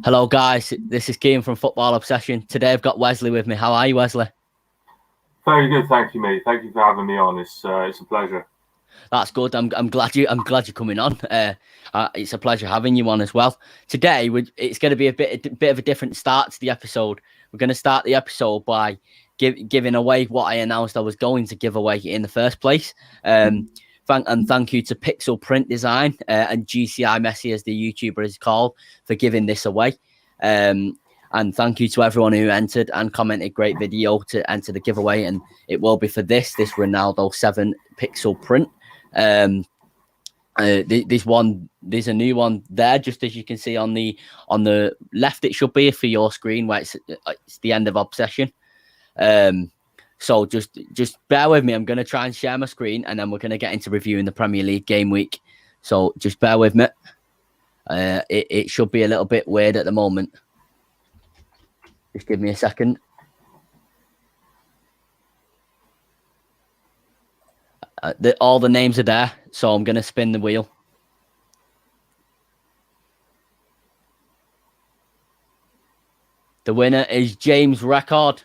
Hello, guys. This is Kean from Football Obsession. Today I've got Wesley with me. How are you, Wesley? Very good, thank you, mate. Thank you for having me on. It's a pleasure. That's good. I'm glad you're coming on. It's a pleasure having you on as well. Today it's going to be a bit of a different start to the episode. We're going to start the episode by giving away what I announced I was going to give away in the first place. Thank you to Pixel Print Design and GCI Messi, as the YouTuber is called, for giving this away. And thank you to everyone who entered and commented. Great video to enter the giveaway, and it will be for this Ronaldo 7 pixel print. There's a new one there, just as you can see on the left. It should be for your screen where it's the end of Obsession. So just bear with me. I'm going to try and share my screen, and then we're going to get into reviewing the Premier League game week. So just bear with me. It should be a little bit weird at the moment. Just give me a second. All the names are there, so I'm going to spin the wheel. The winner is James Record.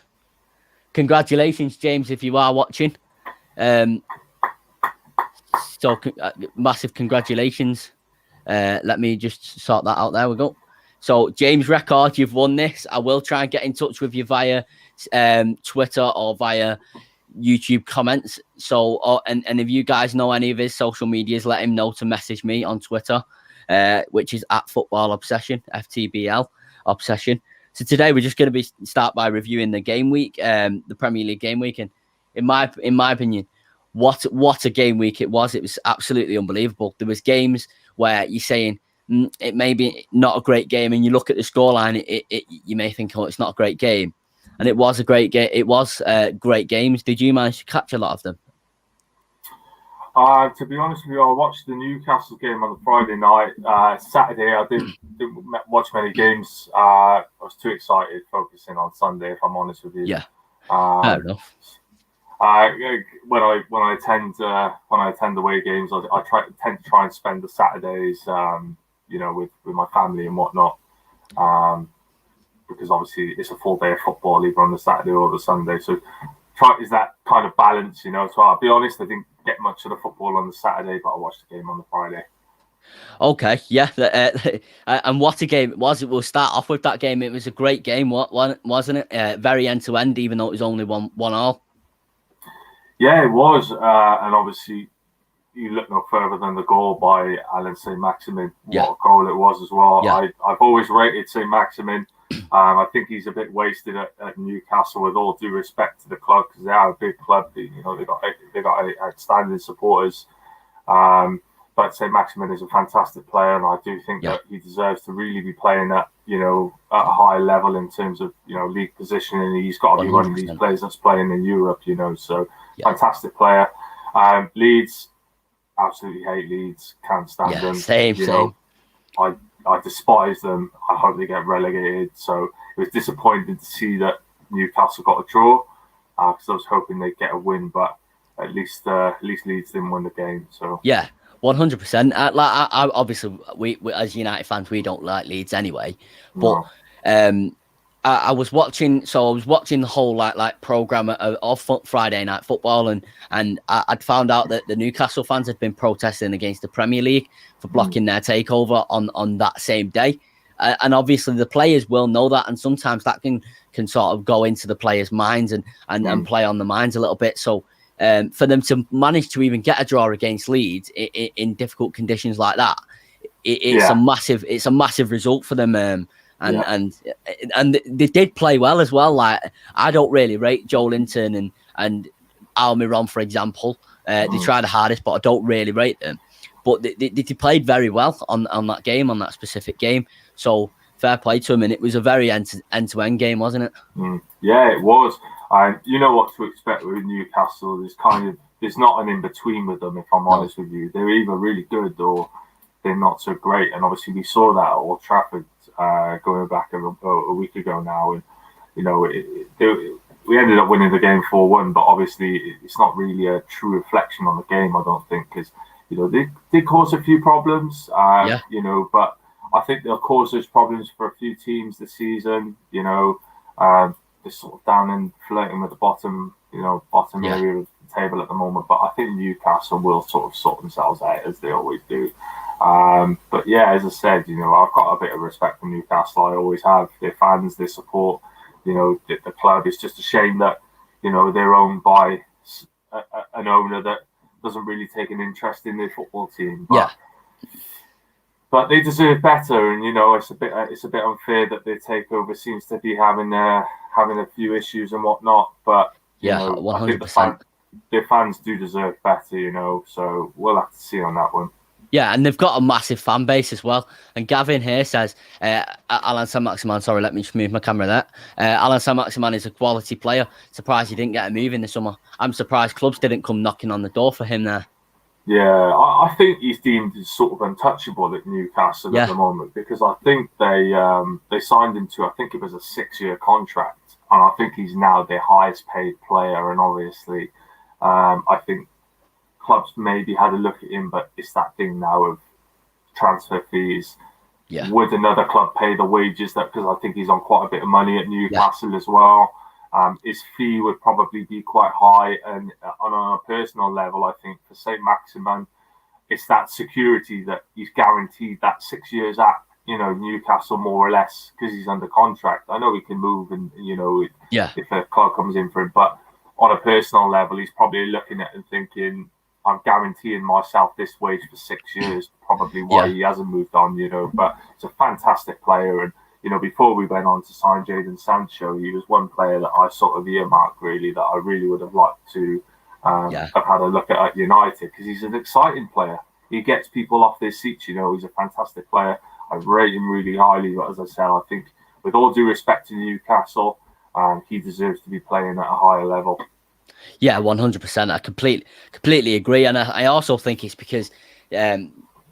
Congratulations, James, if you are watching. Massive congratulations. Let me just sort that out. There we go. So, James Record, you've won this. I will try and get in touch with you via Twitter or via YouTube comments. So, and if you guys know any of his social medias, let him know to message me on Twitter, which is at Football Obsession, FTBL Obsession. So today we're just going to start by reviewing the game week, the Premier League game week, and in my opinion, what a game week it was. It was absolutely unbelievable. There was games where you're saying it may be not a great game, and you look at the scoreline, you may think, oh, it's not a great game, and it was a great game. It was great games. Did you manage to catch a lot of them? To be honest with you, I watched the Newcastle game on the Friday night. Saturday, I didn't watch many games. I was too excited focusing on Sunday, if I'm honest with you. Yeah, fair enough. When I attend away games, I tend to try and spend the Saturdays, with my family and whatnot, because obviously it's a full day of football, either on the Saturday or the Sunday. So is that kind of balance, So I'll be honest, I didn't get much of the football on the Saturday, but I watched the game on the Friday. Okay, yeah, and what a game it was. We'll start off with that game. It was a great game, wasn't it? Very end to end, even though it was only one all. Yeah, it was, and obviously you look no further than the goal by Alan Saint-Maximin. What a goal it was as well. Yeah. I've always rated Saint-Maximin. I think he's a bit wasted at Newcastle, with all due respect to the club, because they are a big club. They got outstanding supporters. But Saint-Maximin is a fantastic player, and I do think that he deserves to really be playing at a high level in terms of league positioning. He's got to be 100%. One of these players that's playing in Europe. So fantastic player. Leeds, absolutely hate Leeds. Can't stand them. Same. I despise them. I hope they get relegated. So it was disappointing to see that Newcastle got a draw, because I was hoping they'd get a win, but at least Leeds didn't win the game. So 100%. Obviously, we as United fans, we don't like Leeds anyway. But I was watching the whole like program of Friday Night Football, and I'd found out that the Newcastle fans had been protesting against the Premier League for blocking their takeover on that same day, and obviously the players will know that, and sometimes that can sort of go into the players' minds and play on the minds a little bit. So for them to manage to even get a draw against Leeds in difficult conditions like that, it's a massive result for them. And they did play well as well. Like, I don't really rate Joe Linton and Almiron, for example. They tried the hardest, but I don't really rate them. But they played very well on that game, on that specific game. So fair play to them, and it was a very end-to-end game, wasn't it? Yeah, it was. You know what to expect with Newcastle. There's not an in-between with them, if I'm honest with you. They're either really good or they're not so great. And obviously we saw that at Old Trafford going back a week ago now. And, we ended up winning the game 4-1, but obviously it's not really a true reflection on the game, I don't think, because, they did cause a few problems, but I think they'll cause those problems for a few teams this season. They're sort of down and flirting with the bottom area of the table at the moment. But I think Newcastle will sort themselves out as they always do. But yeah, as I said, I've got a bit of respect for Newcastle. I always have. Their fans, their support, the club. It's just a shame that, they're owned by an owner that doesn't really take an interest in their football team. But they deserve better, and it's a bit unfair that their takeover seems to be having a few issues and whatnot. But 100%. I think their fans do deserve better, so we'll have to see on that one. Yeah, and they've got a massive fan base as well. And Gavin here says, Alan Saint-Maximin, sorry, let me just move my camera there. Alan Saint-Maximin is a quality player. Surprised he didn't get a move in the summer. I'm surprised clubs didn't come knocking on the door for him there. Yeah, I think he's deemed as sort of untouchable at Newcastle at the moment, because I think they signed him to, I think it was a 6-year contract. And I think he's now their highest paid player. And obviously, I think clubs maybe had a look at him, but it's that thing now of transfer fees. Yeah. Would another club pay the wages that, because I think he's on quite a bit of money at Newcastle as well. His fee would probably be quite high, and on a personal level, I think for Saint-Maximin, it's that security that he's guaranteed that 6 years at, Newcastle more or less, because he's under contract. I know he can move, and if a club comes in for him, but on a personal level, he's probably looking at it and thinking, I'm guaranteeing myself this wage for 6 years, probably why he hasn't moved on, But it's a fantastic player. And, before we went on to sign Jadon Sancho, he was one player that I sort of earmarked, really, that I really would have liked to have had a look at United, because he's an exciting player. He gets people off their seats, he's a fantastic player. I rate him really highly, but as I said, I think with all due respect to Newcastle, he deserves to be playing at a higher level. Yeah, 100%. I completely agree, and I also think it's because,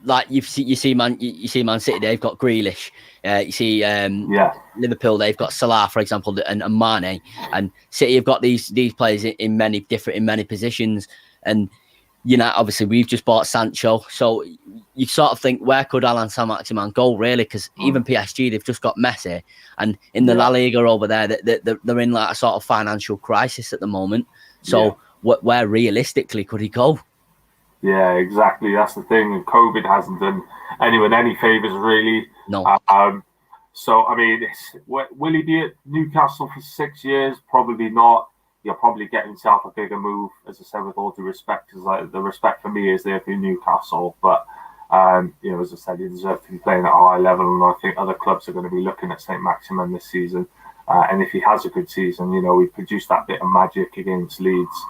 like you see Man City, they've got Grealish. You see Liverpool, they've got Salah, for example, and Mane, and City have got these players in many positions, and obviously we've just bought Sancho, so you sort of think, where could Alan Saint-Maximin go, really? Because even PSG, they've just got Messi, and in the La Liga over there, they're in like a sort of financial crisis at the moment. So where realistically could he go? Yeah, exactly. That's the thing. And COVID hasn't done anyone any favours, really. No. So, I mean, will he be at Newcastle for 6 years? Probably not. He'll probably get himself a bigger move, as I said, with all due respect, because the respect for me is there for Newcastle. But, as I said, he deserves to be playing at a high level. And I think other clubs are going to be looking at Saint-Maximin this season. And if he has a good season, he produced that bit of magic against Leeds.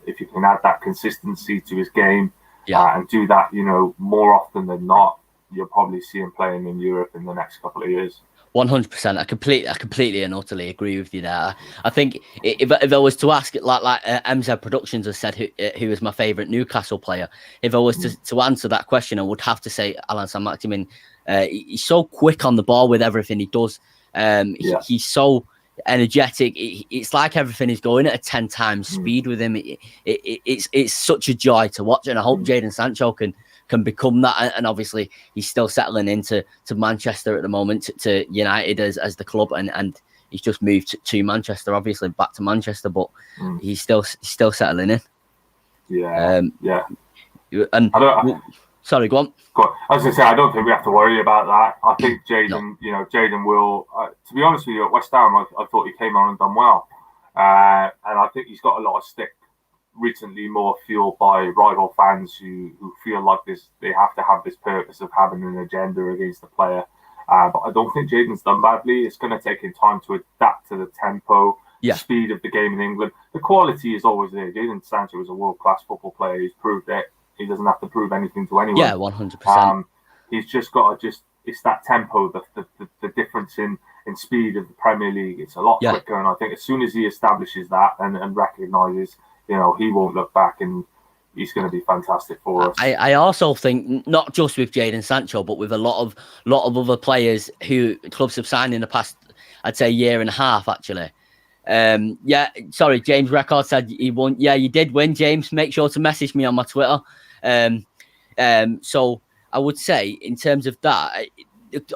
If you can add that consistency to his game and do that, more often than not, you'll probably see him playing in Europe in the next couple of years. 100%. I completely and utterly agree with you there. I think if I was to ask, like MZ Productions has said, who is my favourite Newcastle player, if I was to answer that question, I would have to say Alan Saint-Maximin. He's so quick on the ball with everything he does. He's so energetic. It's like everything is going at a 10 times speed with him. It's such a joy to watch, and I hope Jadon Sancho can become that. And obviously he's still settling into Manchester at the moment, to United as the club, and he's just moved to Manchester, obviously back to Manchester, but he's still settling in. And sorry, go on. As I say, I don't think we have to worry about that. I think Jadon will. To be honest with you, at West Ham, I thought he came on and done well, and I think he's got a lot of stick recently, more fueled by rival fans who feel like they have to have this purpose of having an agenda against the player. But I don't think Jadon's done badly. It's going to take him time to adapt to the tempo, speed of the game in England. The quality is always there. Jadon Sancho is a world-class football player. He's proved it. He doesn't have to prove anything to anyone. Yeah, 100%. He's just got to it's that tempo, the difference in speed of the Premier League. It's a lot quicker, and I think as soon as he establishes that and recognises, he won't look back, and he's going to be fantastic for us. I also think, not just with Jadon Sancho, but with a lot of other players who clubs have signed in the past, I'd say, year and a half, actually. Sorry, James Record said he won. Yeah, you did win, James. Make sure to message me on my Twitter. So I would say, in terms of that,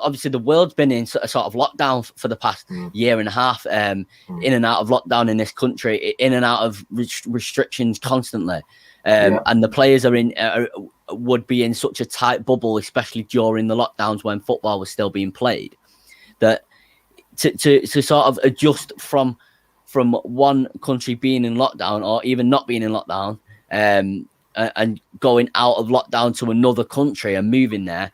obviously the world's been in a sort of lockdown for the past year and a half, in and out of lockdown in this country, in and out of restrictions constantly. And the players would be in such a tight bubble, especially during the lockdowns when football was still being played, that to sort of adjust from one country being in lockdown or even not being in lockdown, and going out of lockdown to another country and moving there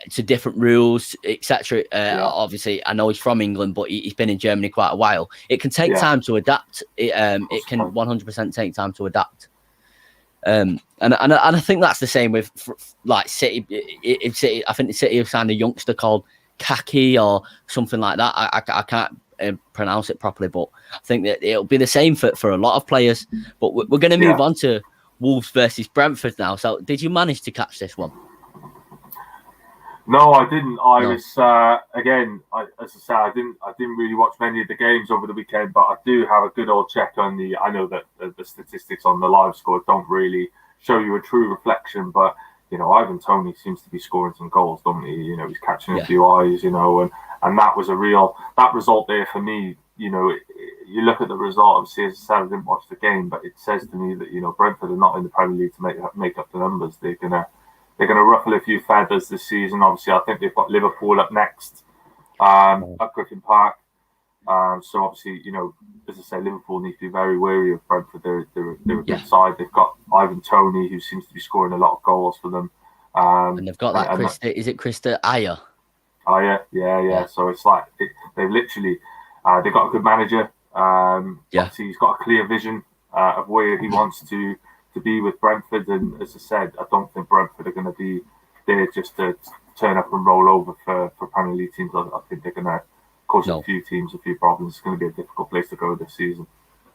to different rules, etc. Obviously, I know he's from England, but he's been in Germany quite a while. It can take time to adapt. It can 100% take time to adapt. And I think that's the same with like City. City, I think the City have signed a youngster called Kaki or something like that. I can't pronounce it properly, but I think that it'll be the same for a lot of players. But we're going to move on to Wolves versus Brentford now. So did you manage to catch this one? No, I didn't. I was again, as I said, I didn't really watch many of the games over the weekend, but I do have a good old check on I know that the statistics on the live score don't really show you a true reflection, but Ivan Toney seems to be scoring some goals, doesn't he? He's catching a few eyes, and that was that result there for me. You look at the result. Obviously, as I said, I didn't watch the game, but it says to me that Brentford are not in the Premier League to make up the numbers. They're gonna ruffle a few feathers this season. Obviously, I think they've got Liverpool up next at Griffin Park. So obviously, as I say, Liverpool need to be very wary of Brentford. They're a good side. They've got Ivan Toney, who seems to be scoring a lot of goals for them. And they've got is it Krista Ayer? Oh yeah. So it's like they've literally they've got a good manager. Obviously, he's got a clear vision of where he wants to be with Brentford. And as I said, I don't think Brentford are going to be there just to turn up and roll over for Premier League teams. I think they're going to cause a few teams a few problems. It's going to be a difficult place to go this season.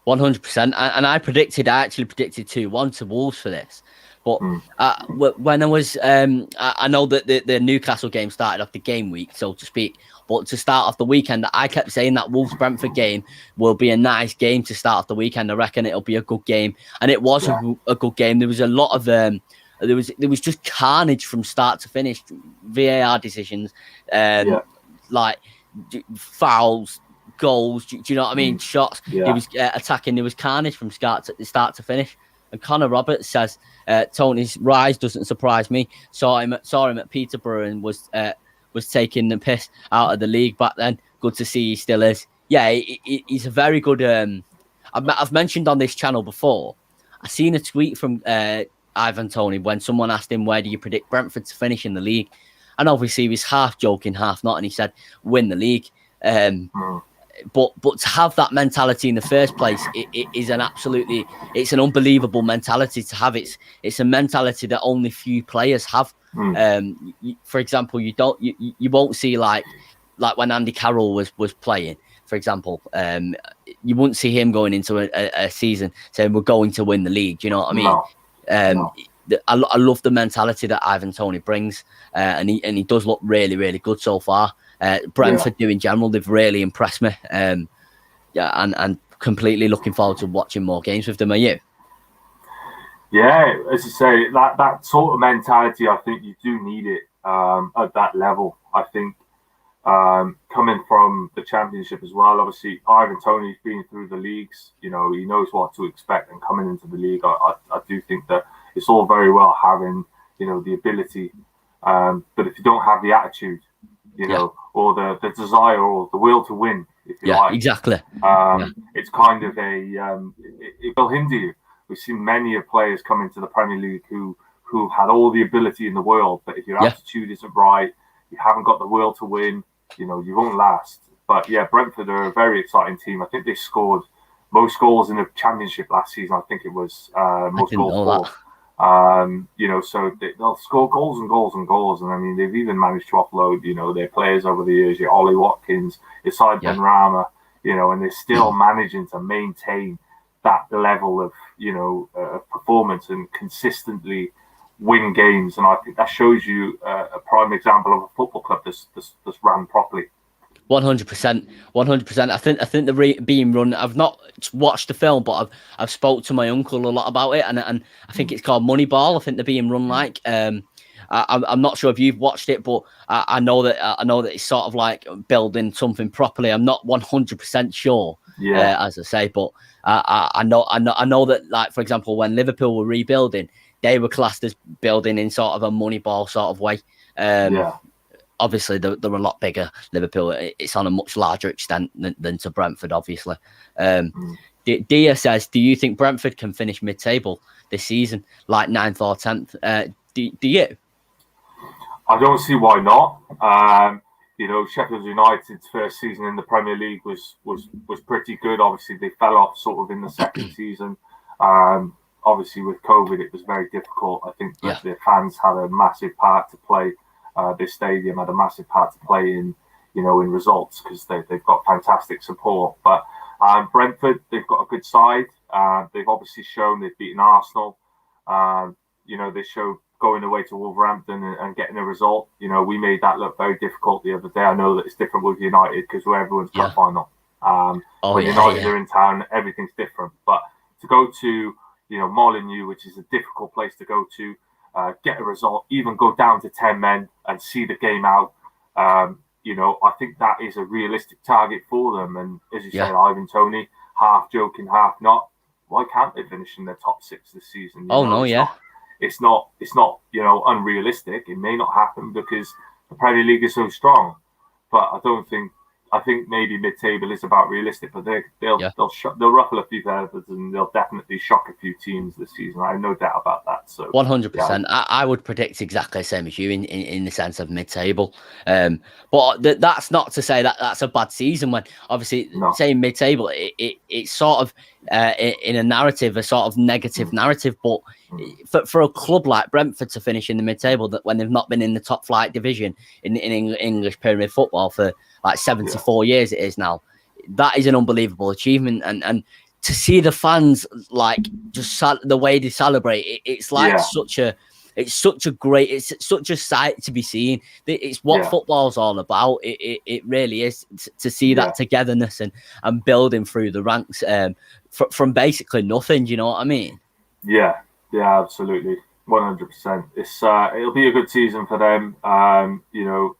100%. And I actually predicted 2-1 to Wolves for this. But when I was, I know that the Newcastle game started off the game week, so to speak. But to start off the weekend, I kept saying that Wolves-Brentford game will be a nice game to start off the weekend. I reckon it'll be a good game. And it was a good game. There was a lot of, there was just carnage from start to finish. VAR decisions, like fouls, goals. Do you know what I mean? Shots. It was attacking. There was carnage from start to finish. And Connor Roberts says Tony's rise doesn't surprise me. Saw him at Peterborough and was taking the piss out of the league back then. Good to see he still is. Yeah, he's a very good. I've mentioned on this channel before. I seen a tweet from Ivan Toney when someone asked him, "Where do you predict Brentford to finish in the league?" And obviously he was half joking, half not, and he said, "Win the league." But to have that mentality in the first place, it is it's an unbelievable mentality to have. It's a mentality that only few players have. For example, you won't see like when Andy Carroll was playing, for example, you wouldn't see him going into a season saying we're going to win the league. Do you know what I mean? I love the mentality that Ivan Toney brings, and he does look really, really good so far. Brentford in general, they've really impressed me. And completely looking forward to watching more games with them. Are you? Yeah, as you say, that sort of mentality, I think you do need it at that level. I think coming from the Championship as well, obviously Ivan Toney's been through the leagues. He knows what to expect, and coming into the league, I do think that it's all very well having the ability, but if you don't have the attitude, or the desire or the will to win, if you like. Exactly. It's kind of it will hinder you. We've seen many of players come into the Premier League who had all the ability in the world, but if your attitude isn't right, you haven't got the will to win, you won't last. But Brentford are a very exciting team. I think they scored most goals in the Championship last season. I think it was most goals scored. So they'll score goals and goals and goals, and I mean they've even managed to offload, their players over the years. Your Ollie Watkins, your Said Benrahma, and they're still managing to maintain that level of performance and consistently win games. And I think that shows you a prime example of a football club that's run properly. 100%. I think the being run. I've not watched the film, but I've spoke to my uncle a lot about it, and I think it's called Moneyball. I think they're being run like, and I'm not sure if you've watched it, but I know that it's sort of like building something properly. I'm not 100% sure, as I say, but I know that, like, for example, when Liverpool were rebuilding, they were classed as building in sort of a Moneyball sort of way. Obviously, they're a lot bigger. Liverpool, it's on a much larger extent than to Brentford, obviously. Dia says, do you think Brentford can finish mid-table this season, like 9th or 10th? Do you? I don't see why not. Sheffield United's first season in the Premier League was pretty good. Obviously, they fell off sort of in the second season. Obviously, with COVID, it was very difficult. I think that the fans had a massive part to play. This stadium had a massive part to play in results, because they've got fantastic support. But Brentford, they've got a good side. They've obviously shown they've beaten Arsenal. They showed going away to Wolverhampton and getting a result. We made that look very difficult the other day. I know that it's different with United because we're everyone's cup final. When United are in town, everything's different. But to go to Molineux, which is a difficult place to go to, get a result, even go down to 10 men and see the game out. I think that is a realistic target for them. And as you said, Ivan Toney, half joking, half not. Why can't they finish in the top 6 this season? It's not unrealistic. It may not happen because the Premier League is so strong. But I think maybe mid-table is about realistic, but they'll ruffle a few feathers and they'll definitely shock a few teams this season. I have no doubt about that. So 100%, I would predict exactly the same as you in the sense of mid-table. But that's not to say that that's a bad season. When obviously saying mid-table, it's sort of in a narrative, a sort of negative narrative. But for a club like Brentford to finish in the mid-table, that when they've not been in the top flight division in English Premier football for like 74 years it is now, that is an unbelievable achievement. And to see the fans like just the way they celebrate, it's like such a sight to be seen. It's what football's all about. It really is, to see that togetherness and building through the ranks from basically nothing. Do you know what I mean? Yeah, absolutely. 100%. It'll be a good season for them.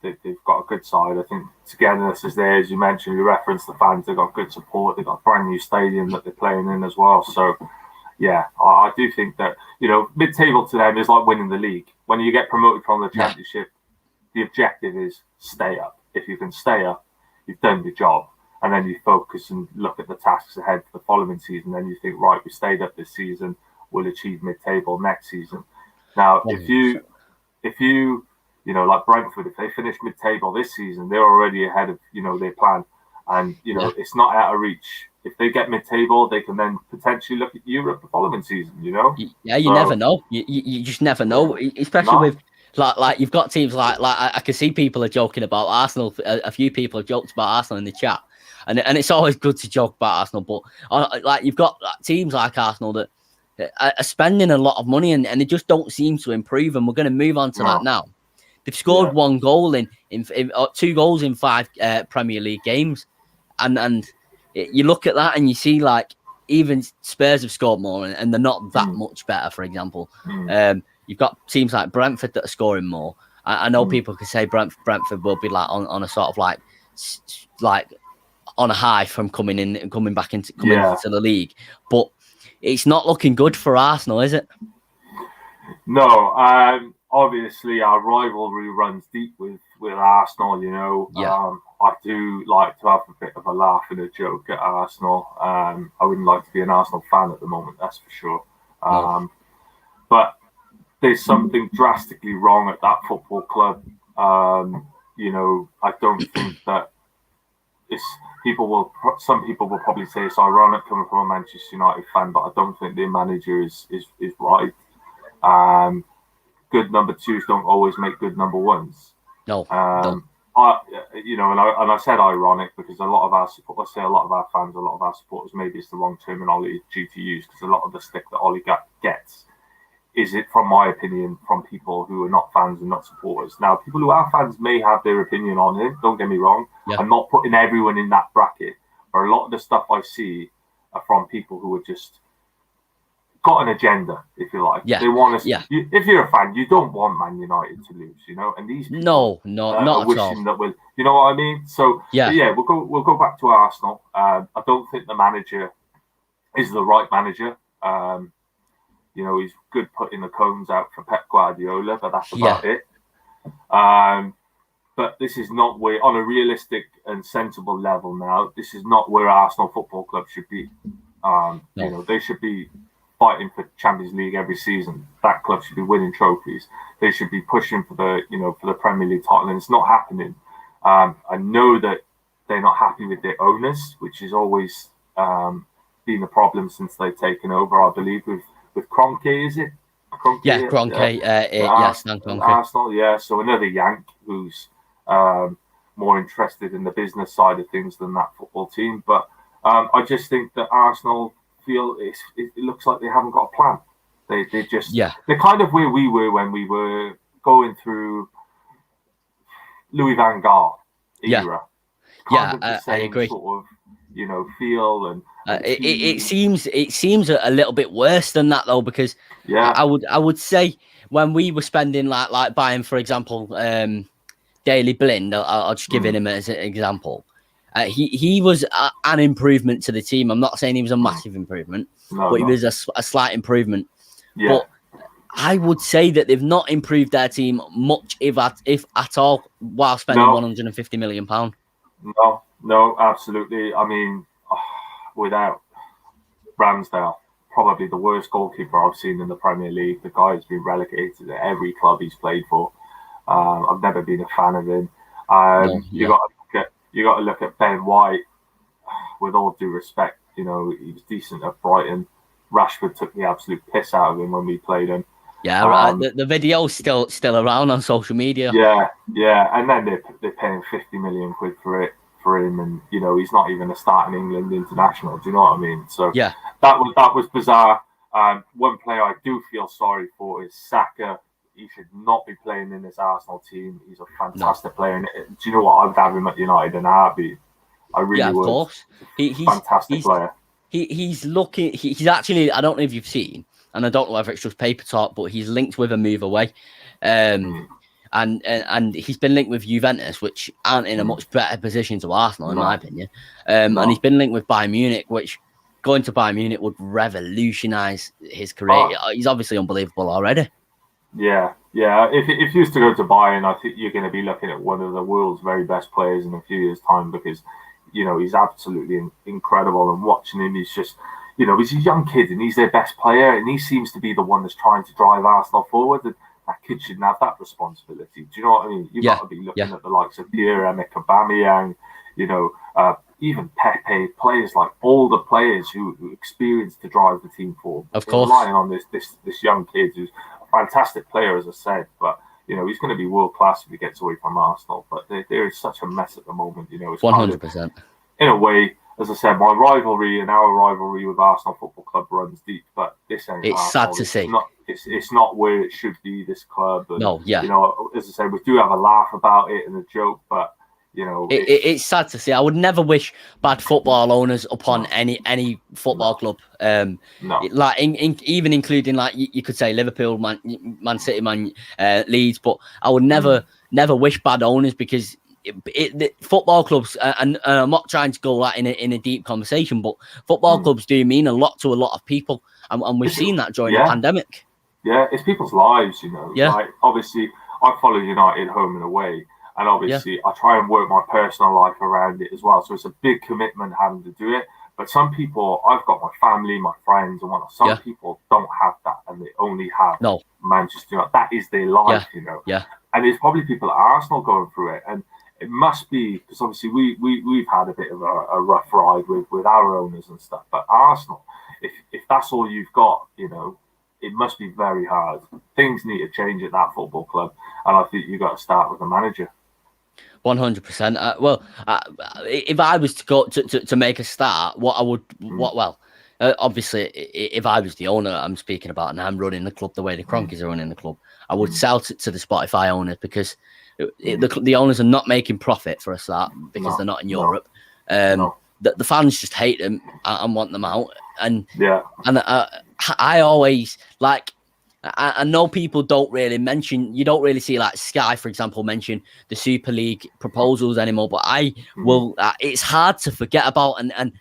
They've got a good side. I think togetherness is there, as you mentioned. You referenced the fans. They've got good support. They've got a brand new stadium that they're playing in as well. So, I do think that mid-table to them is like winning the league. When you get promoted from the Championship, the objective is stay up. If you can stay up, you've done your job, and then you focus and look at the tasks ahead for the following season. Then you think, right, we stayed up this season. We'll achieve mid-table next season. Now, if you like Brentford, if they finish mid-table this season, they're already ahead of their plan, and it's not out of reach. If they get mid-table, they can then potentially look at Europe the following season. You never know. You just never know, especially with like you've got teams like I can see people are joking about Arsenal. A few people have joked about Arsenal in the chat, and it's always good to joke about Arsenal. But like you've got teams like Arsenal that are spending a lot of money and they just don't seem to improve, and we're going to move on to that now. They've scored 1 goal in 2 goals in 5 Premier League games, and you look at that and you see like even Spurs have scored more and they're not that much better. For example, you've got teams like Brentford that are scoring more. I know people can say Brentford will be like on a sort of like on a high from coming back into the league, but it's not looking good for Arsenal, is it? No, obviously our rivalry runs deep with Arsenal. I do like to have a bit of a laugh and a joke at Arsenal. I wouldn't like to be an Arsenal fan at the moment, that's for sure. But there's something drastically wrong at that football club. I don't think that some people will probably say it's ironic coming from a Manchester United fan, but I don't think their manager is right. Good number 2s don't always make good number 1s. No. I said ironic because a lot of our fans, a lot of our supporters, maybe it's the wrong terminology to use, because a lot of the stick that Ollie gets is, it, from my opinion, from people who are not fans and not supporters. Now, people who are fans may have their opinion on him, don't get me wrong. I'm not putting everyone in that bracket, but a lot of the stuff I see are from people who are just got an agenda, if you like. Yeah. They want us. Yeah. If you're a fan, you don't want Man United to lose, you know. And these people not are at wishing all. that we'll, you know what I mean. So yeah, we'll go back to Arsenal. I don't think the manager is the right manager. You know, he's good putting the cones out for Pep Guardiola, but that's about it. But this is not where, on a realistic and sensible level now, this is not where Arsenal Football Club should be. You know, they should be fighting for Champions League every season. That club should be winning trophies. They should be pushing for the Premier League title, and it's not happening. I know that they're not happy with their owners, which has always been a problem since they've taken over, I believe, with Kroenke, is it? Kroenke. Yes, Arsenal, yeah. So another Yank who's more interested in the business side of things than that football team. But I just think that Arsenal feel it looks like they haven't got a plan. They're kind of where we were when we were going through Louis van Gaal era. I agree. Sort of, you know, feel and it seems a little bit worse than that though, because I would say when we were spending like buying, for example, Daley Blind, I'll just give him as an example. He was an improvement to the team. I'm not saying he was a massive improvement, but he was a slight improvement. Yeah. But I would say that they've not improved their team much, if at all, while spending £150 million. No, absolutely. I mean, without Ramsdale, probably the worst goalkeeper I've seen in the Premier League. The guy has been relegated at every club he's played for. I've never been a fan of him. You got to look at Ben White. With all due respect, you know, he was decent at Brighton. Rashford took the absolute piss out of him when we played him. Yeah, right. The video's still around on social media. Yeah, and then they're paying 50 million quid for him, and you know he's not even a starting England international. Do you know what I mean? So that was bizarre. One player I do feel sorry for is Saka. He should not be playing in this Arsenal team. He's a fantastic player. And do you know what? I would have him at United in a heartbeat. I really would. Of course. He's a fantastic player. He's looking. He's actually. I don't know if you've seen, and I don't know whether it's just paper talk, but he's linked with a move away, and he's been linked with Juventus, which aren't in a much better position to Arsenal, in my opinion. And he's been linked with Bayern Munich, which going to Bayern Munich would revolutionise his career. He's obviously unbelievable already. Yeah. If you used to go to Bayern, I think you're going to be looking at one of the world's very best players in a few years' time, because you know he's absolutely incredible. And watching him, he's just, you know, he's a young kid and he's their best player, and he seems to be the one that's trying to drive Arsenal forward. And that kid shouldn't have that responsibility. Do you know what I mean? You've got to be looking at the likes of Pierre-Emerick Aubameyang, you know, even Pepe, players like all the players who experienced to drive the team forward. Of course, relying on this young kid who's a fantastic player, as I said, but you know he's going to be world class if he gets away from Arsenal. But there is such a mess at the moment. You know, it's 100%. In a way, as I said, our rivalry with Arsenal Football Club runs deep, but this ain't. It's Arsenal. sad to see. It's not where it should be. This club. And, You know, as I said, we do have a laugh about it and a joke, but you know, it's sad to see. I would never wish bad football owners upon any football club. Like even including like you could say Liverpool, Man City, Leeds, but I would never wish bad owners, because the football clubs, and I'm not trying to go like in a deep conversation, but football clubs do mean a lot to a lot of people, and we've seen that during the pandemic. Yeah, it's people's lives, you know. Yeah. Like obviously, I follow United home and away. And obviously, I try and work my personal life around it as well. So it's a big commitment having to do it. But some people, I've got my family, my friends, and whatnot. Some people don't have that, and they only have Manchester United. That is their life, you know. Yeah. And there's probably people at Arsenal going through it, and it must be because obviously we've had a bit of a rough ride with our owners and stuff. But Arsenal, if that's all you've got, you know, it must be very hard. Things need to change at that football club, and I think you got to start with the manager. 100%. If I was to go to make a start, obviously, if I was the owner I'm speaking about and I'm running the club the way the Kroenkes are running the club, I would sell it to the Spotify owners, because the owners are not making profit for a start, because they're not in Europe. the fans just hate them and want them out. And I always like. I know people don't really mention. You don't really see like Sky, for example, mention the Super League proposals anymore. But I will. It's hard to forget about. And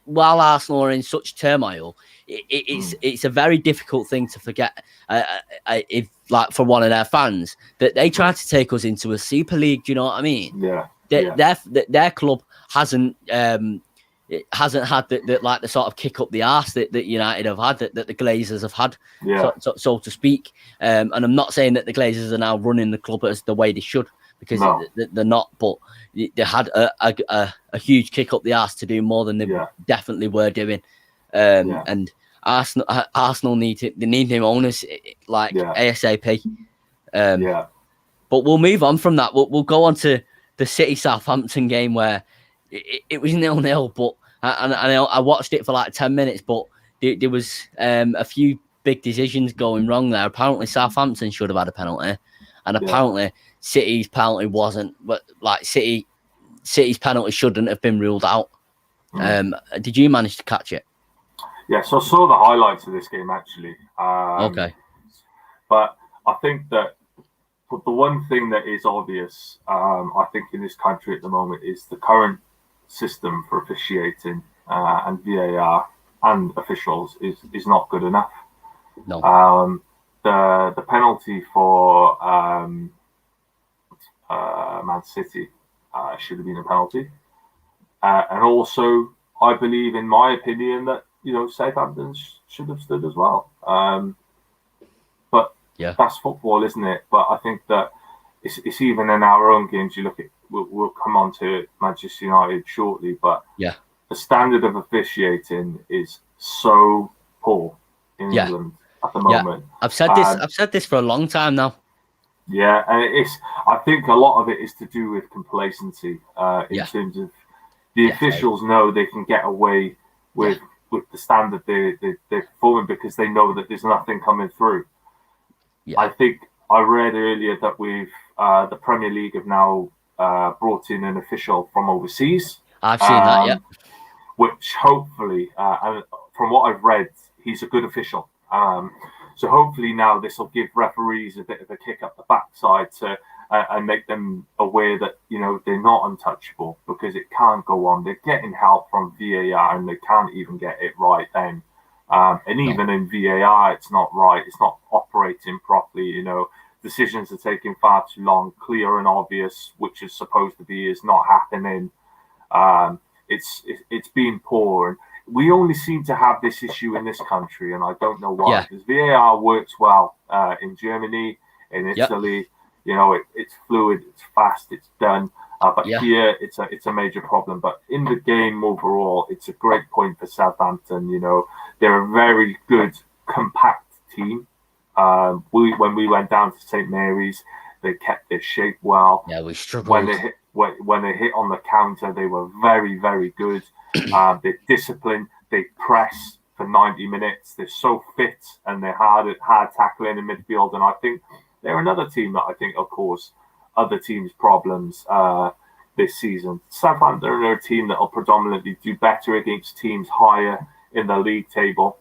while Arsenal are in such turmoil, it's a very difficult thing to forget. If like for one of their fans that they tried to take us into a Super League. Do you know what I mean? Yeah. Their club hasn't. It hasn't had the sort of kick up the arse that United have had, that the Glazers have had, so to speak. And I'm not saying that the Glazers are now running the club as the way they should, because they're not. But they had a huge kick up the arse to do more than they definitely were doing. And Arsenal need new owners ASAP. But we'll move on from that. We'll go on to the City Southampton game where it was 0-0, but I watched it for like 10 minutes, but there was a few big decisions going wrong there. Apparently Southampton should have had a penalty, and apparently City's penalty wasn't, but like City's penalty shouldn't have been ruled out. Did you manage to catch it? Yeah, so I saw the highlights of this game actually. Okay. But I think that the one thing that is obvious, I think, in this country at the moment is the current system for officiating and VAR and officials is not good enough. No. The penalty for Man City should have been a penalty, and also I believe, in my opinion, that Southampton should have stood as well. But that's football, isn't it? But I think that it's even in our own games. You look at, we'll come on to Manchester United shortly, but the standard of officiating is so poor in England at the moment. I've said this for a long time now. Yeah, and I think a lot of it is to do with complacency in terms of the officials know they can get away with the standard they're performing because they know that there's nothing coming through. I think I read earlier that the Premier League have now brought in an official from overseas. I've seen that, which hopefully, and from what I've read, he's a good official. So hopefully now this will give referees a bit of a kick up the backside to and make them aware that they're not untouchable, because it can't go on. They're getting help from VAR and they can't even get it right then. And even in VAR, it's not right. It's not operating properly. Decisions are taking far too long. Clear and obvious, which is supposed to be, is not happening. It's been poor, and we only seem to have this issue in this country, and I don't know why. Because VAR works well in Germany, in Italy. It's fluid, it's fast, it's done. But here, it's a major problem. But in the game overall, it's a great point for Southampton. They're a very good, compact team. When we went down to St Mary's, they kept their shape well. Yeah, we struggled. When they hit on the counter, they were very, very good. They're disciplined. They press for 90 minutes. They're so fit, and they're hard tackling in midfield. And I think they're another team that I think will cause other teams problems this season. Southampton are a team that will predominantly do better against teams higher in the league table.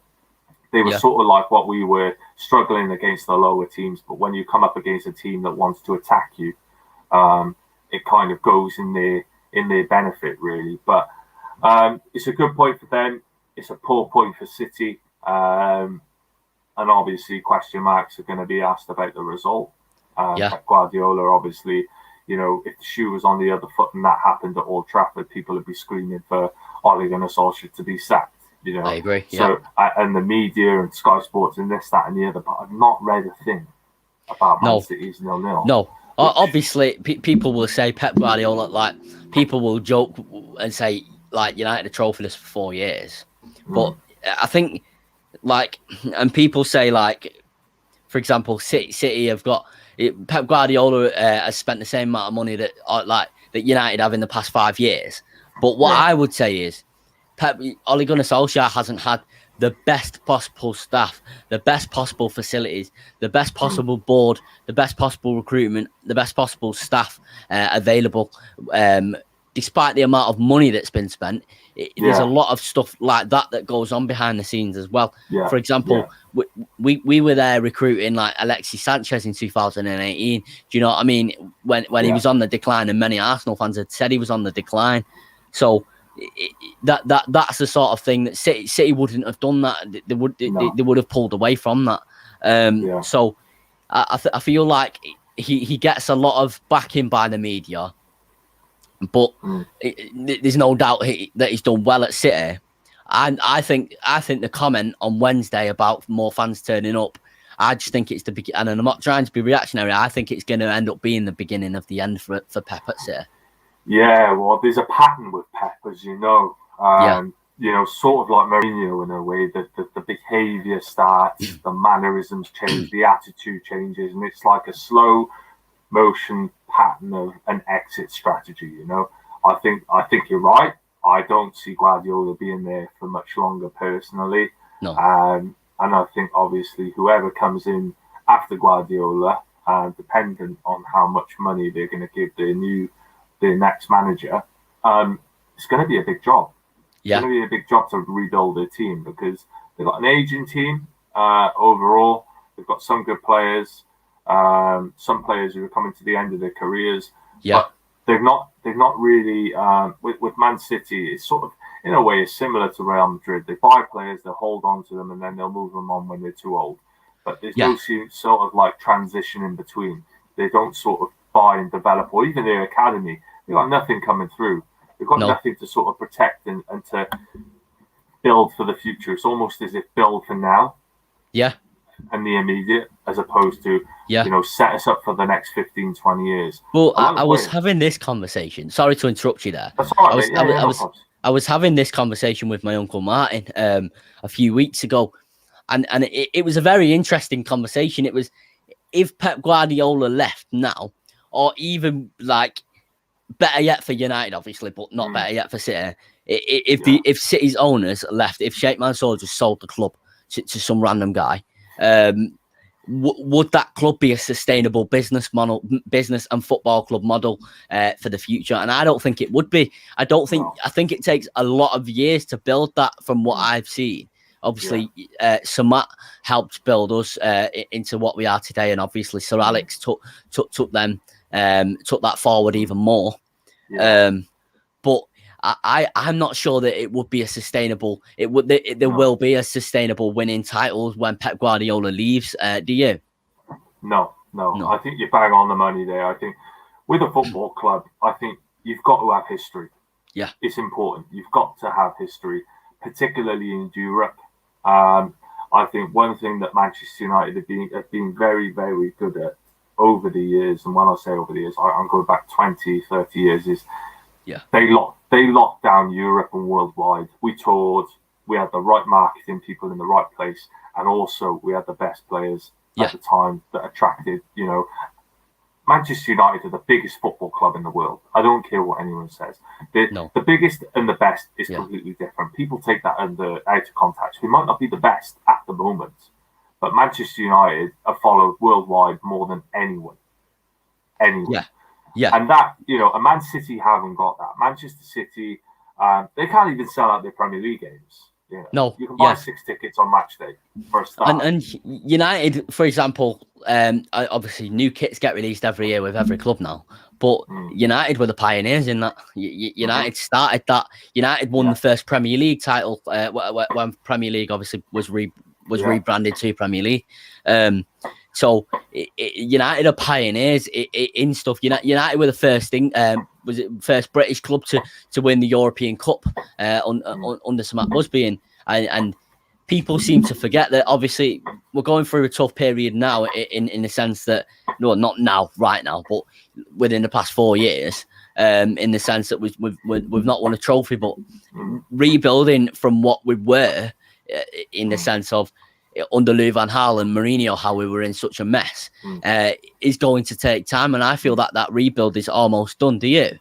They were sort of like what we were, struggling against the lower teams. But when you come up against a team that wants to attack you, it kind of goes in their benefit, really. But it's a good point for them. It's a poor point for City. And obviously question marks are going to be asked about the result. Pep Guardiola, obviously, if the shoe was on the other foot and that happened at Old Trafford, people would be screaming for Ole Gunnar Solskjaer to be sacked. I agree. So, and the media and Sky Sports and this, that, and the other, but I've not read a thing about Man City's 0-0. No. Obviously, people will say Pep Guardiola, like, people will joke and say, like, United are trophyless for 4 years. But I think, like, and people say, like, for example, City have got, Pep Guardiola has spent the same amount of money that United have in the past 5 years. But what I would say is, Ole Gunnar Solskjaer hasn't had the best possible staff, the best possible facilities, the best possible board, the best possible recruitment, the best possible staff available despite the amount of money that's been spent, there's a lot of stuff like that goes on behind the scenes as well. For example, we were there recruiting like Alexis Sanchez in 2018. Do you know what I mean? When he was on the decline, and many Arsenal fans had said he was on the decline. So that's the sort of thing that City wouldn't have done that. They would have pulled away from that. So I feel like he gets a lot of backing by the media. But there's no doubt that he's done well at City. And I think the comment on Wednesday about more fans turning up, I just think it's the beginning. And I'm not trying to be reactionary. I think it's going to end up being the beginning of the end for Pep at City. Yeah, well, there's a pattern with Pep, as you know. You know, sort of like Mourinho in a way, that the behaviour starts, the mannerisms change, the attitude changes, and it's like a slow motion pattern of an exit strategy. You know, I think you're right. I don't see Guardiola being there for much longer personally. No. And I think obviously whoever comes in after Guardiola, dependent on how much money they're going to give their next manager, it's going to be a big job. It's going to be a big job to rebuild their team, because they've got an aging team overall. They've got some good players. Some players who are coming to the end of their careers, but they've not really. With Man City, it's sort of in a way is similar to Real Madrid. They buy players, they'll hold on to them, and then they'll move them on when they're too old. But there's no sort of like transition in between. They don't sort of buy and develop, or even their academy. They've got nothing coming through. They've got nothing to sort of protect and to build for the future. It's almost as if build for now. And the immediate, as opposed to, you know, set us up for the next 15, 20 years. Well, I was having this conversation. Sorry to interrupt you there. That's all right, I was having this conversation with my Uncle Martin a few weeks ago. And it was a very interesting conversation. It was, if Pep Guardiola left now, or even like better yet for United, obviously, but not better yet for City. If City's owners left, if Sheikh Mansour just sold the club to some random guy, would that club be a sustainable business and football club model for the future? And I don't think it would be. I think it takes a lot of years to build that, from what I've seen. Obviously, Samat helped build us into what we are today, and obviously Sir Alex took that forward even more. But I'm not sure that it would be a sustainable. There will be a sustainable winning titles when Pep Guardiola leaves. Do you? No. I think you're bang on the money there. I think with a football club, I think you've got to have history. Yeah, it's important. You've got to have history, particularly in Europe. I think one thing that Manchester United have been very, very good at over the years, and when I say over the years, I'm going back 20, 30 years, is they locked down Europe and worldwide. We toured, we had the right marketing people in the right place, and also we had the best players at the time that attracted, you know, Manchester United are the biggest football club in the world. I don't care what anyone says. The biggest and the best is completely different. People take that out of context. We might not be the best at the moment, but Manchester United are followed worldwide more than anyone. And that, you know, and Man City haven't got that. Manchester City, they can't even sell out their Premier League games. You know, you can buy 6 tickets on match day for a start. And United, for example, obviously new kits get released every year with every club now. But United were the pioneers in that. United started that. United won the first Premier League title when Premier League obviously was rebranded to Premier League. So United are pioneers in stuff. United were the first thing. Was it first British club to win the European Cup under Sir Matt Busby, and people seem to forget that obviously we're going through a tough period now in the sense that, no, not now, right now, but within the past 4 years, in the sense that we've not won a trophy, but rebuilding from what we were, in the sense of under Louis van Gaal and Mourinho, how we were in such a mess, is going to take time. And I feel that rebuild is almost done. Do you?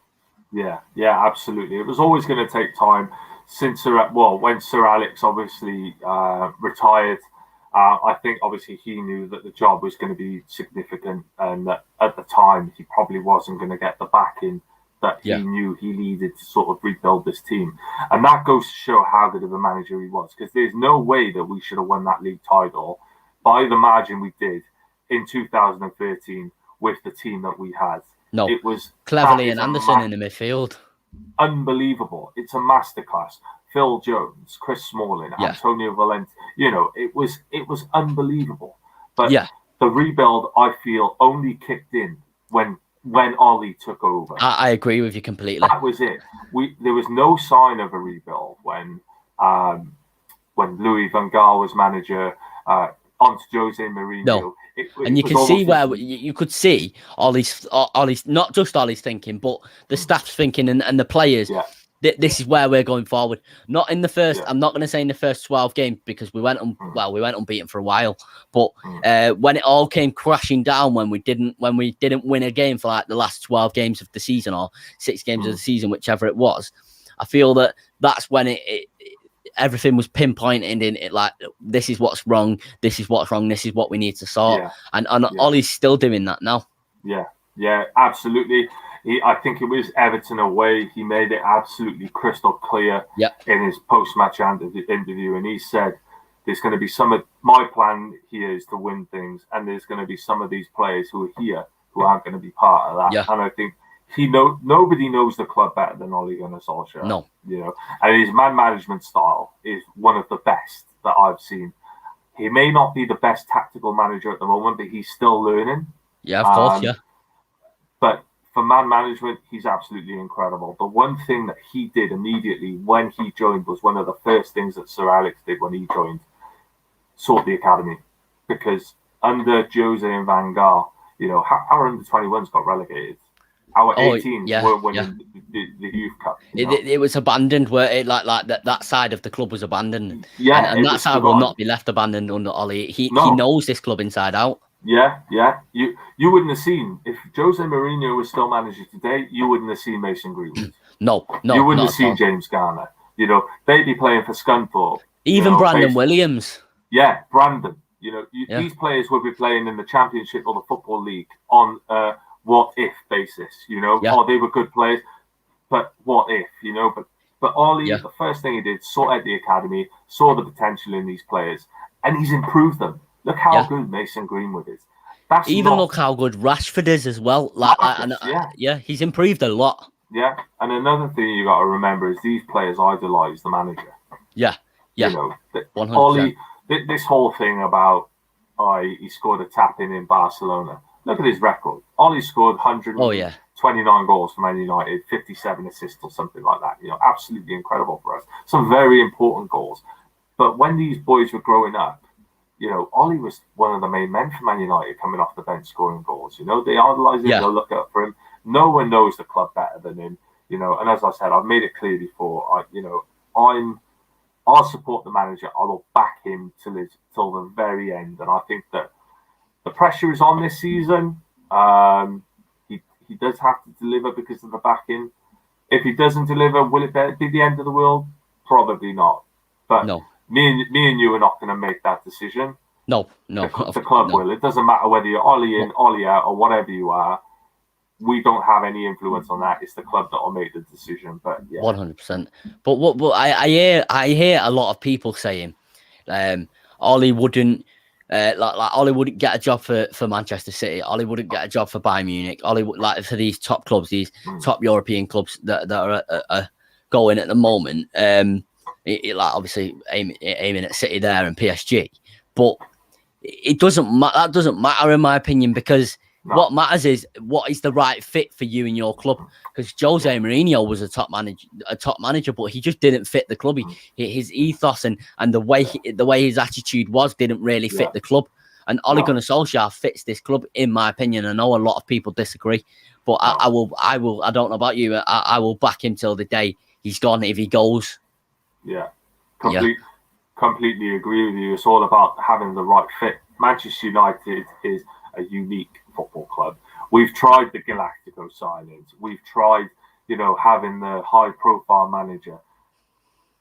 Yeah, absolutely. It was always going to take time since when Sir Alex obviously retired. I think obviously he knew that the job was going to be significant, and that at the time he probably wasn't going to get the backing that he knew he needed to sort of rebuild this team. And that goes to show how good of a manager he was, because there's no way that we should have won that league title by the margin we did in 2013 with the team that we had. No, it was Cleverley and Anderson in the midfield. Unbelievable. It's a masterclass. Phil Jones, Chris Smalling, Antonio Valente. It was unbelievable. But the rebuild, I feel, only kicked in when Ollie took over. I agree with you completely. That was it. There was no sign of a rebuild when Louis van Gaal was manager. Onto Jose Mourinho. No. And you can see where you could see Ollie's, not just Ollie's thinking, but the staff's thinking and the players. Yeah. This is where we're going forward. Not in the first. I'm not going to say in the first 12 games, because we went unbeaten for a while. But when it all came crashing down, when we didn't win a game for like the last 12 games of the season or 6 games of the season, whichever it was, I feel that's when everything was pinpointed in it, like, this is what's wrong, this is what we need to sort. And Ollie's still doing that now. Yeah, absolutely. I think it was Everton away. He made it absolutely crystal clear in his post-match interview, and he said, there's going to be my plan here is to win things, and there's going to be some of these players who are here who aren't going to be part of that. And I think nobody knows the club better than Ole Gunnar Solskjaer. No. And his man management style is one of the best that I've seen. He may not be the best tactical manager at the moment, but he's still learning. Yeah, of course, But for man management, he's absolutely incredible. The one thing that he did immediately when he joined was one of the first things that Sir Alex did when he joined, sort the academy. Because under Jose and Van Gaal, our under-21s got relegated. Our 18s were winning the youth cup. It was abandoned, where it like that side of the club was abandoned. And that side will not be left abandoned under Ollie. He knows this club inside out. Yeah. You wouldn't have seen, if Jose Mourinho was still manager today, you wouldn't have seen Mason Greenwood. No. You wouldn't have seen James Garner. They'd be playing for Scunthorpe. Even Brandon Williams. Yeah, Brandon. These players would be playing in the Championship or the Football League on what if basis, Oh, they were good players, but what if, but Ollie, the first thing he did, sought out the academy, saw the potential in these players, and he's improved them. Look how good Mason Greenwood is. Look how good Rashford is as well. He's improved a lot. Yeah, and another thing you got to remember is these players idolise the manager. Yeah. 100%. Ollie, this whole thing about he scored a tap-in in Barcelona. Look at his record. Ollie scored 129 goals for Man United, 57 assists or something like that. Absolutely incredible for us. Some very important goals. But when these boys were growing up, Ollie was one of the main men for Man United coming off the bench scoring goals. They idolise him, they'll look up for him. No one knows the club better than him. And as I said, I've made it clear before, I'll support the manager. I will back him till the very end. And I think that the pressure is on this season. He does have to deliver because of the backing. If he doesn't deliver, will it be the end of the world? Probably not. But no. Me and you are not going to make that decision. No. The club will. It doesn't matter whether you're Ollie in, Ollie out, or whatever you are. We don't have any influence on that. It's the club that will make the decision. But 100%. But what I hear a lot of people saying, Ollie wouldn't. Ollie wouldn't get a job for Manchester City. Ollie wouldn't get a job for Bayern Munich. Ollie would, for these top clubs, these top European clubs that are going at the moment. Obviously aiming at City there and PSG, but it doesn't matter. That doesn't matter in my opinion, because what matters is what is the right fit for you and your club. Because Jose Mourinho was a top manager, but he just didn't fit the club. His ethos and the way his attitude didn't really fit the club. And Ole Gunnar Solskjaer fits this club, in my opinion. I know a lot of people disagree, but I will. I don't know about you. I will back him till the day he's gone if he goes. Yeah, completely agree with you. It's all about having the right fit. Manchester United is a unique football club. We've tried the Galactico signings. We've tried, having the high-profile manager.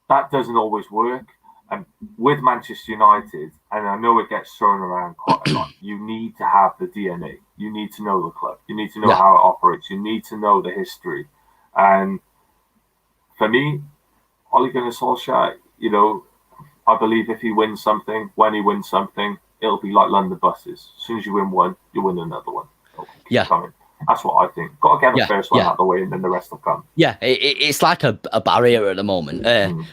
That doesn't always work. And with Manchester United, and I know it gets thrown around quite a lot, you need to have the DNA. You need to know the club. You need to know how it operates. You need to know the history. And for me, Ole Gunnar Solskjaer, I believe if he wins something, when he wins something, it'll be like London buses. As soon as you win one, you win another one. Keep coming. That's what I think. Got to get the first one out of the way, and then the rest will come. Yeah, it's like a barrier at the moment.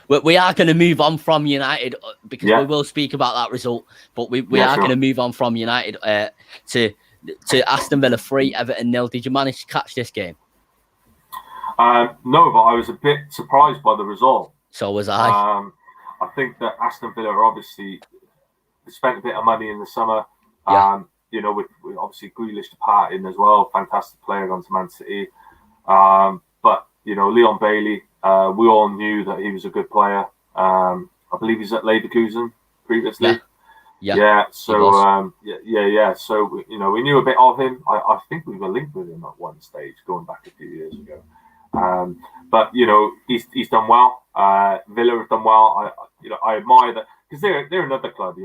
We are going to move on from United because we will speak about that result, but we are going to move on from United to Aston Villa 3, Everton 0. Did you manage to catch this game? No, but I was a bit surprised by the result. So was I. I think that Aston Villa obviously spent a bit of money in the summer. With obviously Grealish departing as well. Fantastic player gone to Man City. But Leon Bailey, we all knew that he was a good player. I believe he's at Leverkusen previously. So So we knew a bit of him. I think we were linked with him at one stage, going back a few years ago. But he's done well. Villa have done well. I admire that because they're another club.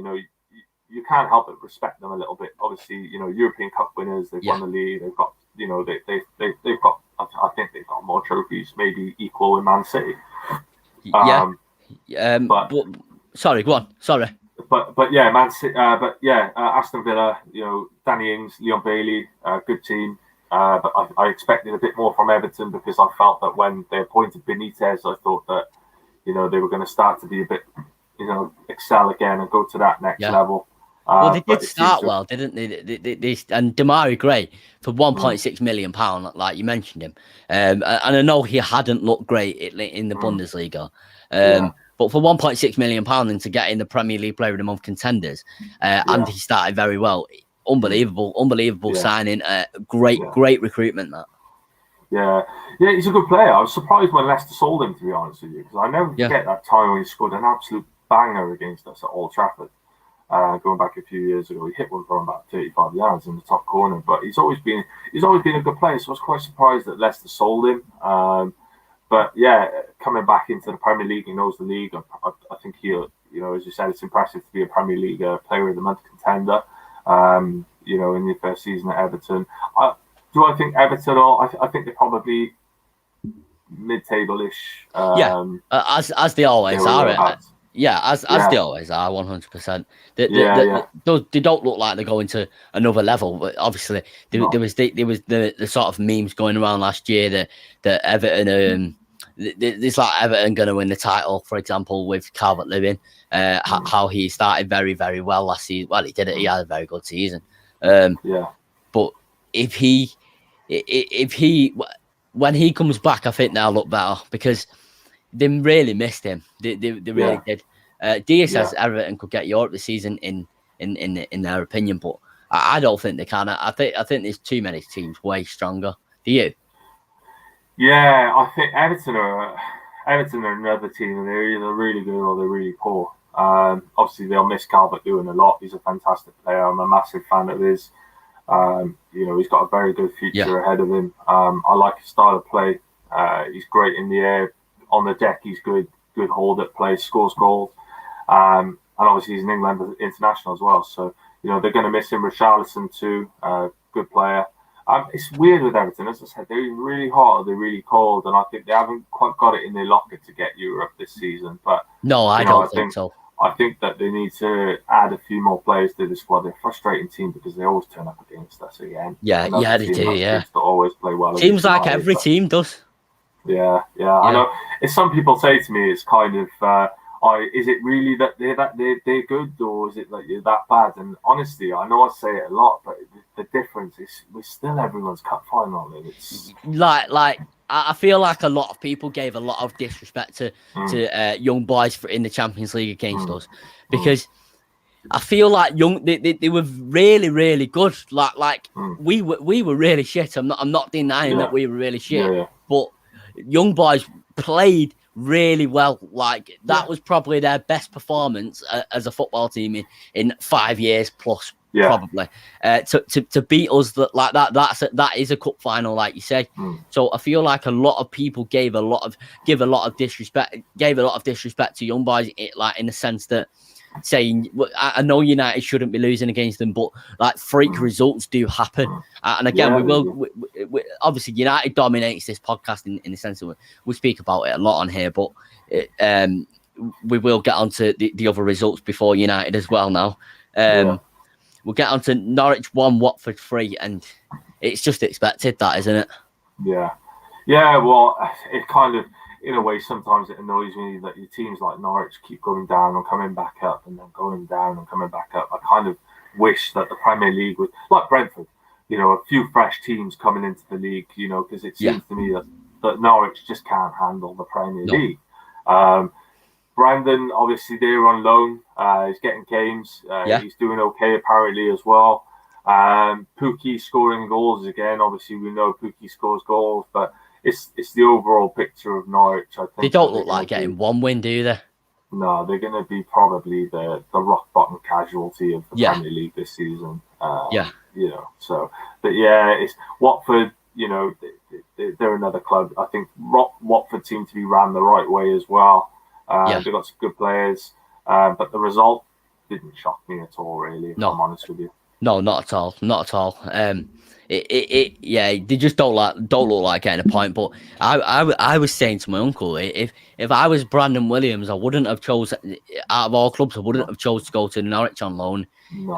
You can't help but respect them a little bit. Obviously, European Cup winners. They've won the league. They've got they've got. I think they've got more trophies, maybe equal in Man City. But sorry, go on. Sorry. But yeah, Man City. Aston Villa. Danny Ings, Leon Bailey, good team. But I expected a bit more from Everton because I felt that when they appointed Benitez, I thought that they were going to start to be a bit, excel again and go to that next level. Well, they did start well, didn't they? They and Demarai Gray for £1.6 million, like you mentioned him. And I know he hadn't looked great in the Bundesliga. But for £1.6 million and to get in the Premier League Player of the Month contenders, and he started very well. Unbelievable signing. Great recruitment, that. Yeah, he's a good player. I was surprised when Leicester sold him, to be honest with you, because I never forget that time when he scored an absolute banger against us at Old Trafford. Going back a few years ago, he hit one from about 35 yards in the top corner. But he's always been a good player, so I was quite surprised that Leicester sold him. But coming back into the Premier League, he knows the league. I think he'll, as you said, it's impressive to be a Premier League Player of the Month contender. In your first season at Everton. Do I think Everton are? I think they're probably mid-table-ish. As they always are. As they always are, 100%. They don't look like they're going to another level. But obviously, there was the sort of memes going around last year that Everton. There's like Everton going to win the title, for example, with Calvert-Lewin. How he started very, very well last season. Well, he did it. He had a very good season. But if he when he comes back, I think they'll look better because they really missed him. They really did. Dia says Everton could get Europe this season in their opinion, but I don't think they can. I think there's too many teams way stronger. Do you? Yeah, I think Everton are another team, and they're either really good or they're really poor. Obviously, they'll miss Calvert-Lewin a lot. He's a fantastic player. I'm a massive fan of his. He's got a very good future ahead of him. I like his style of play. He's great in the air. On the deck, he's good hold at play, scores goals. And obviously, he's an England international as well. So, they're going to miss him. Richarlison too, good player. It's weird with Everton, as I said, they're really hot or they're really cold, and I think they haven't quite got it in their locker to get Europe this season. But no, I don't think so. I think that they need to add a few more players to the squad. They're a frustrating team because they always turn up against us again. Yeah, they do. Yeah, to always play well. Seems like every team does. Yeah. I know. If some people say to me, it's kind of, is it really that they're good, or is it that you're that bad? And honestly, I know I say it a lot, but the difference is we're still everyone's cup final. It's like I feel like a lot of people gave a lot of disrespect to young boys in the Champions League against us because I feel like they were really, really good. We were really shit. I'm not denying that we were really shit, but young boys played really well. Like that was probably their best performance as a football team in 5 years plus probably. To beat us like that, that is a cup final, like you say. So I feel like a lot of people gave a lot of disrespect to young boys, like in the sense that saying, I know United shouldn't be losing against them, but like freak results do happen. And again, we obviously United dominates this podcast in the sense that we speak about it a lot on here, but we will get onto the other results before United as well now. We'll get on to Norwich 1, Watford 3, and it's just expected, that, isn't it? Yeah. Well, it kind of, in a way, sometimes it annoys me that your teams like Norwich keep going down and coming back up and then going down and coming back up. I kind of wish that the Premier League would, like Brentford, a few fresh teams coming into the league, because it seems to me that Norwich just can't handle the Premier League. Brandon, obviously, they're on loan. He's getting games. He's doing okay, apparently, as well. Pukki scoring goals again. Obviously, we know Pukki scores goals, but it's the overall picture of Norwich. I think they don't look like getting one win, do they? No, they're going to be probably the rock bottom casualty of the Premier League this season. So, but it's Watford. They're another club. I think Watford seem to be ran the right way as well. They've got some good players, but the result didn't shock me at all, really, if I'm honest with you. No, not at all. Not at all. They just don't look like getting a point. But I was saying to my uncle, if I was Brandon Williams, I wouldn't have chose, out of all clubs, I wouldn't have chose to go to Norwich on loan. No.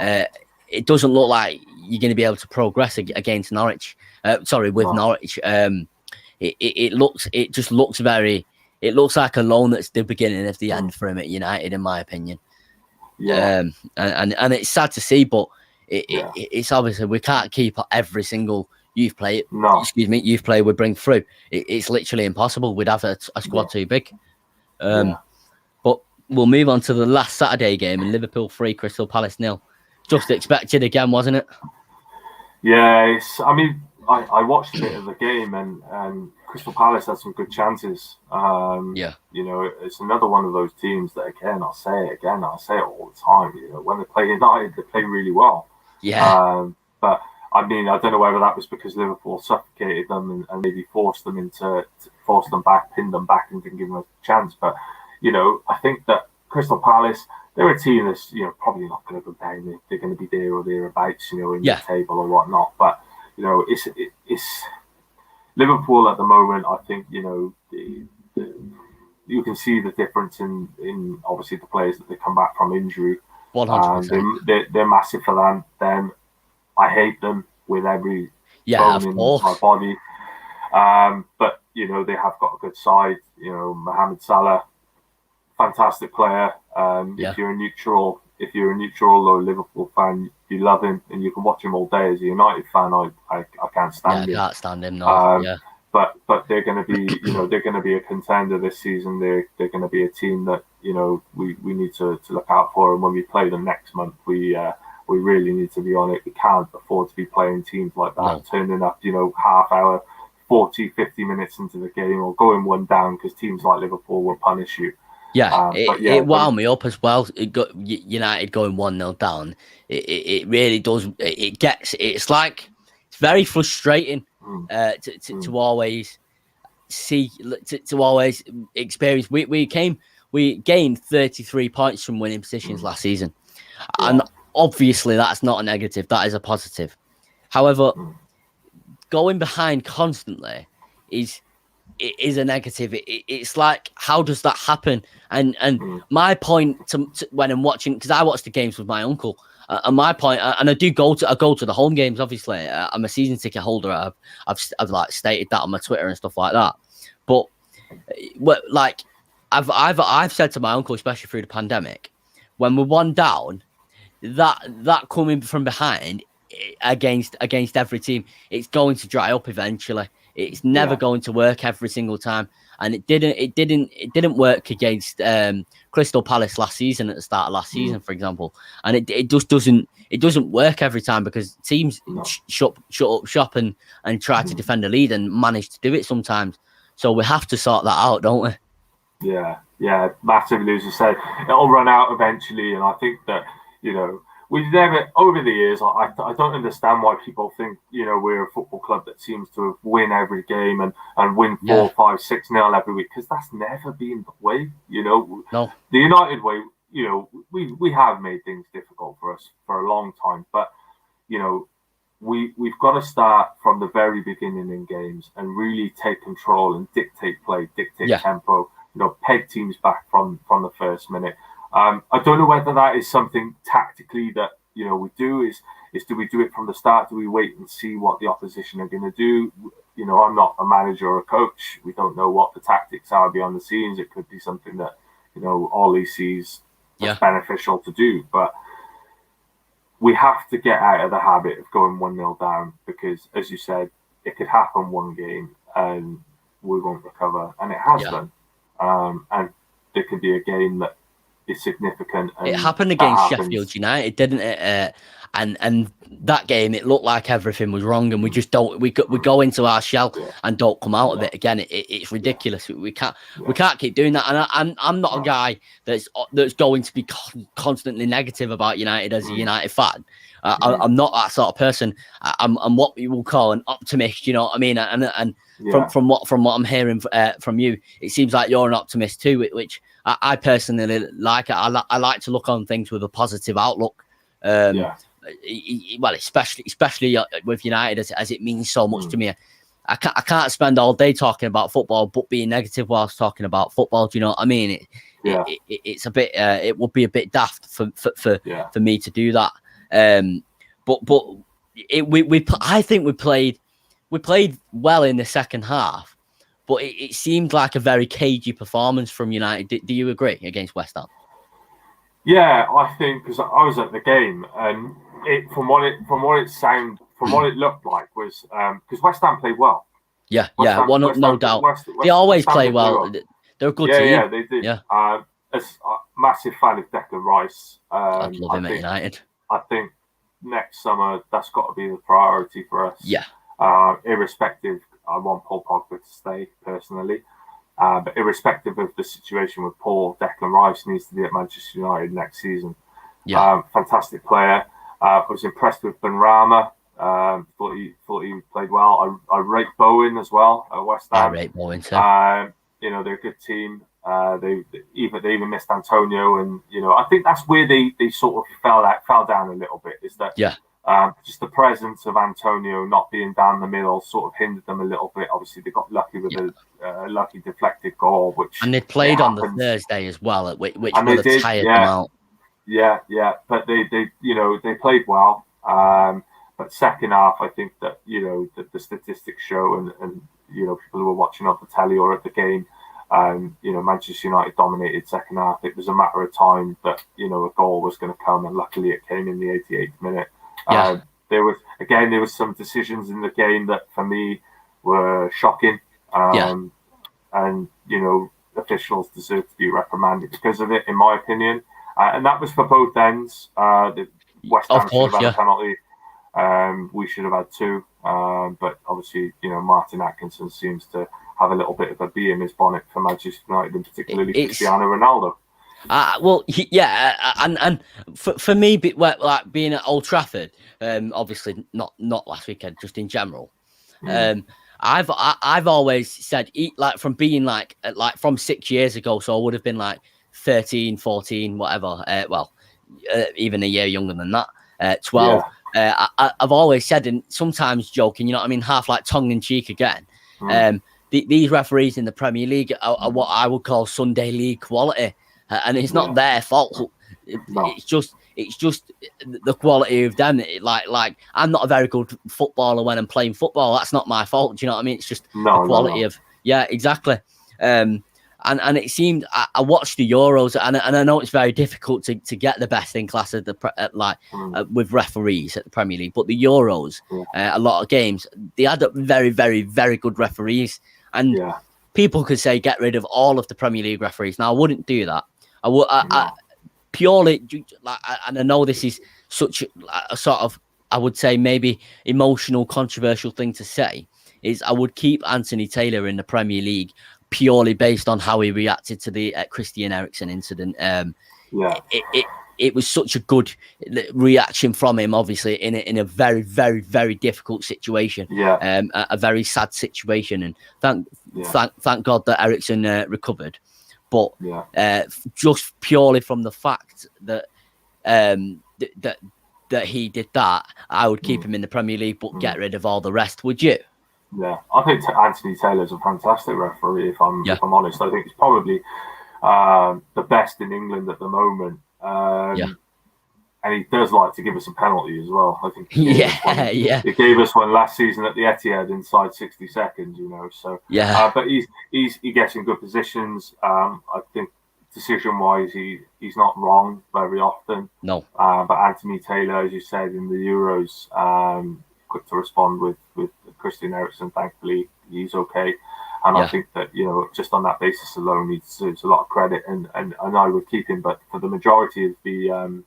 It doesn't look like you're going to be able to progress against Norwich. Norwich. It looks like a loan that's the beginning of the end for him at United, in my opinion. And it's sad to see, but it's obviously we can't keep every single youth player we bring through. It's literally impossible. We'd have a squad too big. But we'll move on to the last Saturday game in Liverpool 3, Crystal Palace 0. Just expected again, wasn't it? Yeah, I watched a bit of the game and Crystal Palace had some good chances. It's another one of those teams that, again, I'll say it all the time. When they play United, they play really well. But I don't know whether that was because Liverpool suffocated them and maybe forced them back, pinned them back, and didn't give them a chance. But I think that Crystal Palace, they're a team that's probably not going to go down. They're going to be there or thereabouts, in the table or whatnot. But it's Liverpool at the moment. I think you can see the difference in obviously the players that they come back from injury. 100%. They're massive for them. I hate them with every bone in my body. But they have got a good side. Mohamed Salah, fantastic player. If you're a neutral or Liverpool fan, you love him and you can watch him all day. As a United fan, I can't stand him. I can't stand him. No. But they're going to be, they're going to be a contender this season. They're going to be a team that we need to look out for. And when we play them next month, we really need to be on it. We can't afford to be playing teams like that, turning up, half hour, 40, 50 minutes into the game or going one down, because teams like Liverpool will punish you. It wound me up as well. It got United going 1-0 down. It really does. It's very frustrating to always see, to always experience. We gained 33 points from winning positions last season, and obviously that's not a negative. That is a positive. However, going behind constantly is a negative. It's like, how does that happen? And my point to when I'm watching, because I watch the games with my uncle, and my point, and I go to the home games. Obviously, I'm a season ticket holder. I've like stated that on my Twitter and stuff like that. But like I've said to my uncle, especially through the pandemic, when we're one down, that coming from behind against every team, it's going to dry up eventually. It's never going to work every single time, and it didn't work against Crystal Palace last season at the start of last season, for example. And it just doesn't work every time, because teams shut up shop and try to defend the lead and manage to do it sometimes. So we have to sort that out, don't we? Yeah, massively. As you say, it'll run out eventually, and I think that we've never, over the years, I don't understand why people think, we're a football club that seems to win every game and win 4, 5, 6-0 every week, because that's never been the way, No. The United way, we have made things difficult for us for a long time, but, we've got to start from the very beginning in games and really take control and dictate play, dictate tempo, peg teams back from the first minute. I don't know whether that is something tactically that, we do is do we do it from the start? Do we wait and see what the opposition are going to do? I'm not a manager or a coach. We don't know what the tactics are behind the scenes. It could be something that, Ollie sees as beneficial to do, but we have to get out of the habit of going 1-0 down, because, as you said, it could happen one game and we won't recover, and it has done. And there could be a game that is significant. And it happened against Sheffield United, didn't it? And that game, it looked like everything was wrong, and we just don't. We go into our shell and don't come out of it again. It's ridiculous. We can't keep doing that. And I'm not a guy that's going to be constantly negative about United as a United fan. I'm not that sort of person. I'm what we will call an optimist. You know what I mean? And from what I'm hearing from you, it seems like you're an optimist too, which I personally like. I like to look on things with a positive outlook. Well, especially with United, as it means so much to me. I can't spend all day talking about football, but being negative whilst talking about football. Do you know what I mean? It's a bit. It would be a bit daft for me to do that. But I think we played well in the second half, but it seemed like a very cagey performance from United. Do you agree against West Ham? Yeah, I think, because I was at the game, and from what it looked like was because West Ham played well. No doubt. They always play well. They're a good team. Yeah, they did. Yeah. As a massive fan of Declan Rice. I love him at United. I think next summer that's got to be the priority for us. Yeah. Irrespective, I want Paul Pogba to stay personally. But irrespective of the situation with Paul, Declan Rice needs to be at Manchester United next season. Yeah. Fantastic player. I was impressed with Benrahma. Thought he played well. I rate Bowen as well at West Ham. I rate Bowen too. They're a good team. They even missed Antonio, and I think that's where they sort of fell down a little bit. Is that just the presence of Antonio not being down the middle sort of hindered them a little bit. Obviously, they got lucky with a lucky deflected goal, and they played on the Thursday as well, which would have tired them out. Yeah, but they played well. But second half, I think that the statistics show, and people who were watching on the telly or at the game, Manchester United dominated second half. It was a matter of time that a goal was going to come, and luckily it came in the 88th minute. There was some decisions in the game that for me were shocking, and officials deserve to be reprimanded because of it, in my opinion. And that was for both ends. The West Ham should have had a penalty. We should have had two, but obviously, Martin Atkinson seems to have a little bit of a bee in his bonnet for Manchester United, and particularly Cristiano Ronaldo. And for me, like being at Old Trafford, obviously not last weekend, just in general. I've always said, like from being like from 6 years ago, so I would have been like 13, 14, whatever. Even a year younger than that, 12. I've always said, and sometimes joking, you know what I mean, half like tongue in cheek again. These referees in the Premier League are what I would call Sunday League quality. And it's not their fault. It's just the quality of them. Like I'm not a very good footballer when I'm playing football. That's not my fault. Do you know what I mean? It's just the quality of exactly. And it seemed I watched the Euros, and I know it's very difficult to get the best in class of with referees at the Premier League. But the Euros, a lot of games, they had very, very, very good referees, and people could say get rid of all of the Premier League referees. Now I wouldn't do that. I would purely and I know this is such a sort of, I would say, maybe emotional, controversial thing to say, is I would keep Anthony Taylor in the Premier League purely based on how he reacted to the Christian Eriksen incident. it was such a good reaction from him, obviously in a very, very, very difficult situation. A very sad situation, and thank God that Eriksen recovered. But just purely from the fact that that he did that, I would keep him in the Premier League, but get rid of all the rest. Would you? Yeah, I think Anthony Taylor's a fantastic referee. If I'm honest, I think he's probably the best in England at the moment. And he does like to give us a penalty as well. I think he gave us one last season at the Etihad inside 60 seconds. So but he gets in good positions. I think decision-wise, he's not wrong very often. No. But Anthony Taylor, as you said in the Euros, quick to respond with Christian Eriksen. Thankfully, he's okay. And I think that, just on that basis alone, he deserves a lot of credit, and I would keep him. But for the majority of the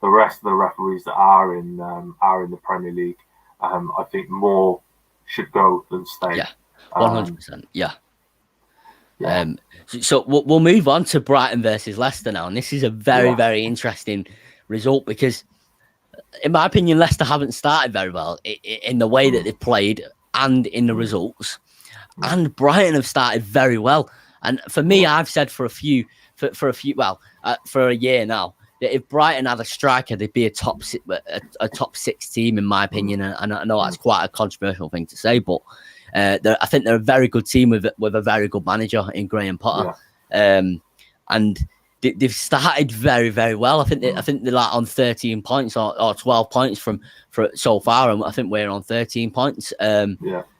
rest of the referees that are in the Premier League, I think more should go than stay. 100%. So we'll move on to Brighton versus Leicester now, and this is a very, very interesting result because, in my opinion, Leicester haven't started very well in the way that they've played and in the results. And Brighton have started very well. And for me, I've said for a year now that if Brighton had a striker, they'd be a top 6 team, in my opinion. And I know that's quite a controversial thing to say, but I think they're a very good team with a very good manager in Graham Potter. And they've started very, very well. I think they're like on 13 points or 12 points from so far, and I think we're on 13 points.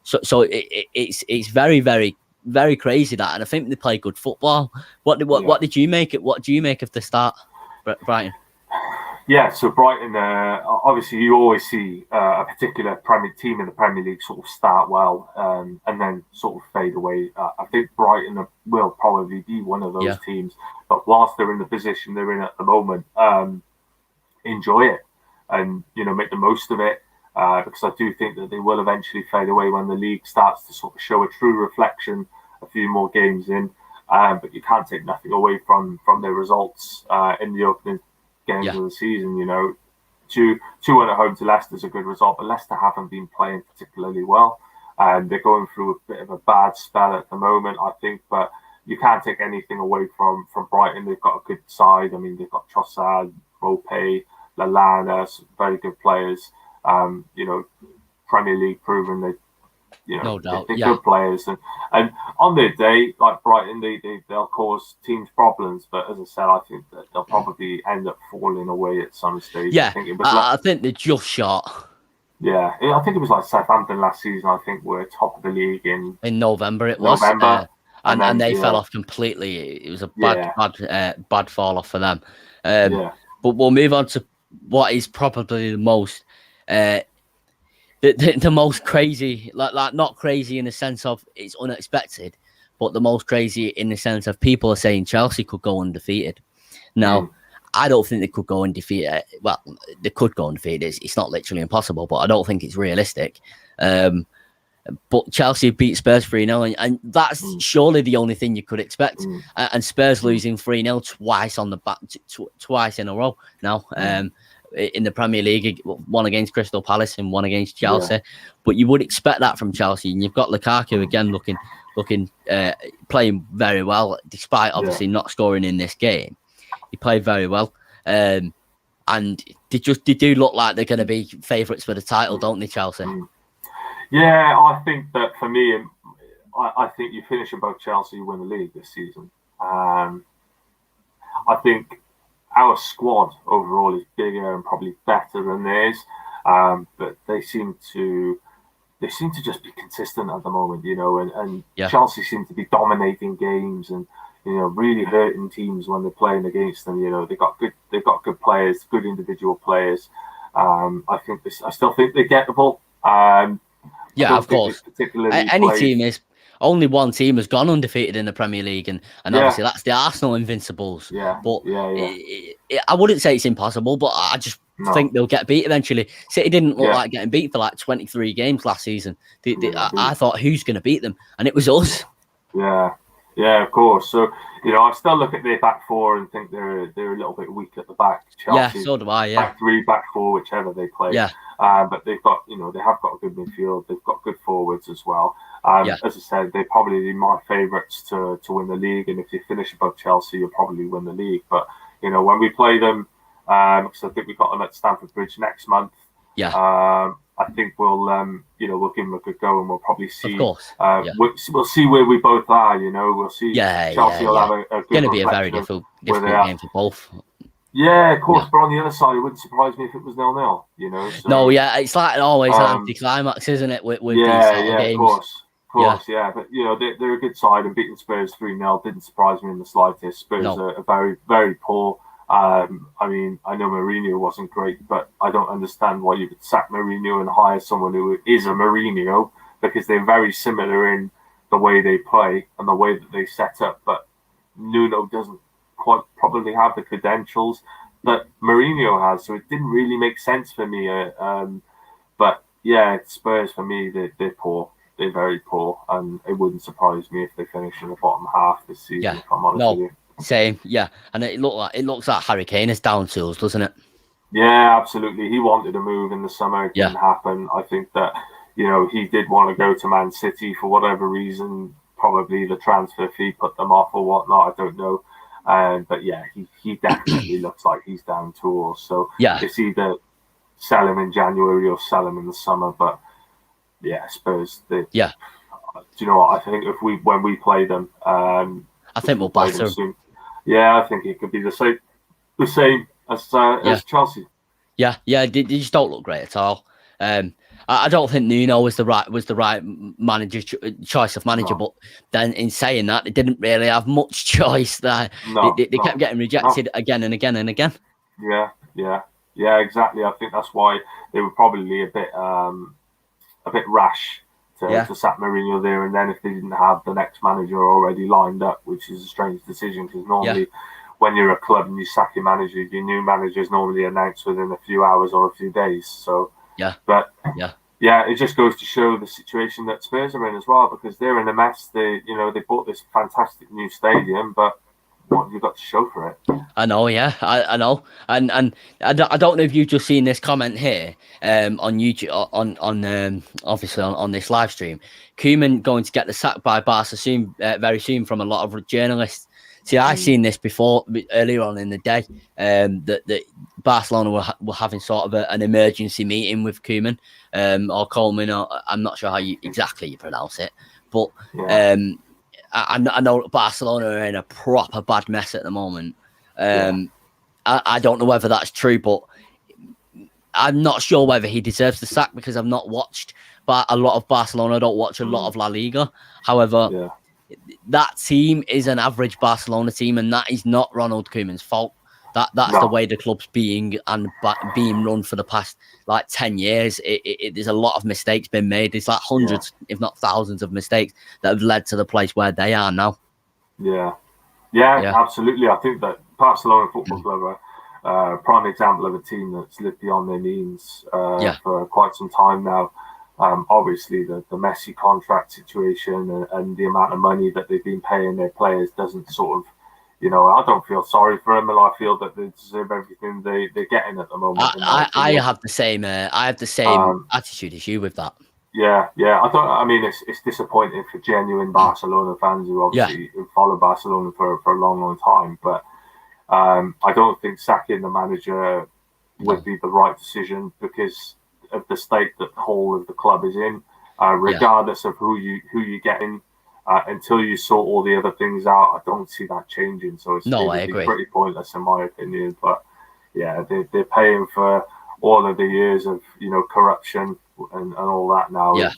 So it's very, very, very crazy that, and I think they play good football. What did you make it? What do you make of the start, Brighton? Yeah, so Brighton, obviously you always see a particular team in the Premier League sort of start well and then sort of fade away. I think Brighton will probably be one of those teams, but whilst they're in the position they're in at the moment, enjoy it and, make the most of it, because I do think that they will eventually fade away when the league starts to sort of show a true reflection a few more games in. But you can't take nothing away from their results in the opening games of the season. 2-1 at home to Leicester is a good result, but Leicester haven't been playing particularly well, and they're going through a bit of a bad spell at the moment, I think. But you can't take anything away from Brighton. They've got a good side. I mean, they've got Trossard, Mopé, Lallana, very good players. Premier League proven they. No doubt. They're good players, and on their day, like Brighton, they'll cause teams problems. But as I said, I think that they'll probably end up falling away at some stage. I think they're just short. Yeah, I think it was like Southampton last season. I think were top of the league in November. It was, and they fell off completely. It was a bad fall off for them. But we'll move on to what is probably the most. The most crazy, like not crazy in the sense of it's unexpected, but the most crazy in the sense of people are saying Chelsea could go undefeated. Now, I don't think they could go undefeated. Well, they could go undefeated. It's not literally impossible, but I don't think it's realistic. But Chelsea beat Spurs 3-0, and that's surely the only thing you could expect. And Spurs losing 3-0 twice on the back, twice in a row now. In the Premier League, one against Crystal Palace and one against Chelsea. But you would expect that from Chelsea, and you've got Lukaku again looking playing very well, despite obviously not scoring in this game. He played very well, and they do look like they're going to be favourites for the title, don't they, Chelsea? Yeah, I think that for me, I think you finish above Chelsea, you win the league this season. I think our squad overall is bigger and probably better than theirs, but they seem to just be consistent at the moment, and Chelsea seem to be dominating games and really hurting teams when they're playing against them. They've got good players, good individual players. I still think they're gettable. Of course. Any team is. Only one team has gone undefeated in the Premier League, and obviously that's the Arsenal Invincibles. I wouldn't say it's impossible, but I just think they'll get beat eventually. City didn't look like getting beat for like 23 games last season. I thought, who's going to beat them? And it was us. Yeah. Yeah, of course. So, I still look at their back four and think they're a little bit weak at the back. Yeah, Chelsea, so do I. Yeah, back three, back four, whichever they play. yeah, But they've got, they have got a good midfield. They've got good forwards as well. yeah, As I said, they're probably my favourites to win the league. And if they finish above Chelsea, you'll probably win the league. But when we play them, because I think we've got them at Stamford Bridge next month. yeah. I think we'll give them a good go, and we'll probably see. Of course. Yeah. We'll see where we both are. We'll see. Yeah, Chelsea will have a good. It's going to be a very reflection difficult game for both. Yeah, of course. But on the other side, it wouldn't surprise me if it was 0-0. So, No, yeah, it's like always an anticlimax, isn't it? With these sort of games. Of course, yeah. But they're a good side, and beating Spurs 3-0 didn't surprise me in the slightest. Spurs are very, very poor. I mean, I know Mourinho wasn't great, but I don't understand why you would sack Mourinho and hire someone who is a Mourinho, because they're very similar in the way they play and the way that they set up. But Nuno doesn't quite probably have the credentials that Mourinho has, so it didn't really make sense for me. But yeah, Spurs for me, they're poor. They're very poor, and it wouldn't surprise me if they finish in the bottom half this season. If I'm honest with you. Same, yeah, and it looks like Harry Kane is down tools, doesn't it? Yeah, absolutely. He wanted to move in the summer. It didn't happen. I think that he did want to go to Man City for whatever reason. Probably the transfer fee put them off or whatnot. I don't know. But yeah, he definitely looks like he's down tools. So it's either sell him in January or sell him in the summer. But yeah, Spurs. Do you know what? I think when we play them, I think we'll batter them. Yeah, I think it could be the same as Chelsea. Yeah, they just don't look great at all. I don't think Nuno was the right manager choice of manager, but then in saying that, they didn't really have much choice there. They kept getting rejected again and again and again. Yeah, exactly. I think that's why they were probably a bit rash to sack Mourinho there, and then if they didn't have the next manager already lined up, which is a strange decision, because normally when you're a club and you sack your manager, your new manager is normally announced within a few hours or a few days. So it just goes to show the situation that Spurs are in as well, because they're in a mess. They bought this fantastic new stadium, but what have you got to show for it? I know, yeah, I know, and I don't know if you've just seen this comment here on YouTube on obviously on this live stream. Koeman going to get the sack by Barca very soon from a lot of journalists. See, I seen this before earlier on in the day that Barcelona were having sort of an emergency meeting with Koeman or Coleman, or I'm not sure how you pronounce it, but I know Barcelona are in a proper bad mess at the moment. I don't know whether that's true, but I'm not sure whether he deserves the sack, because I've not watched a lot of Barcelona. I don't watch a lot of La Liga. However, that team is an average Barcelona team, and that is not Ronald Koeman's fault. That's the way the club's being run for the past 10 years. There's a lot of mistakes been made. There's hundreds, if not thousands, of mistakes that have led to the place where they are now. Yeah, absolutely. I think that Barcelona Football Club are a prime example of a team that's lived beyond their means for quite some time now. Obviously, the Messi contract situation and the amount of money that they've been paying their players doesn't sort of, I don't feel sorry for them, and I feel that they deserve everything they're getting at the moment. I have the same attitude as you with that. Yeah. I mean, it's disappointing for genuine Barcelona fans who obviously follow Barcelona for a long, long time. But I don't think sacking the manager would be the right decision, because of the state that the whole of the club is in, regardless of who you're getting. Until you sort all the other things out, I don't see that changing. So I agree. Pretty pointless in my opinion. But yeah, they're paying for all of the years of corruption and all that now. Yeah.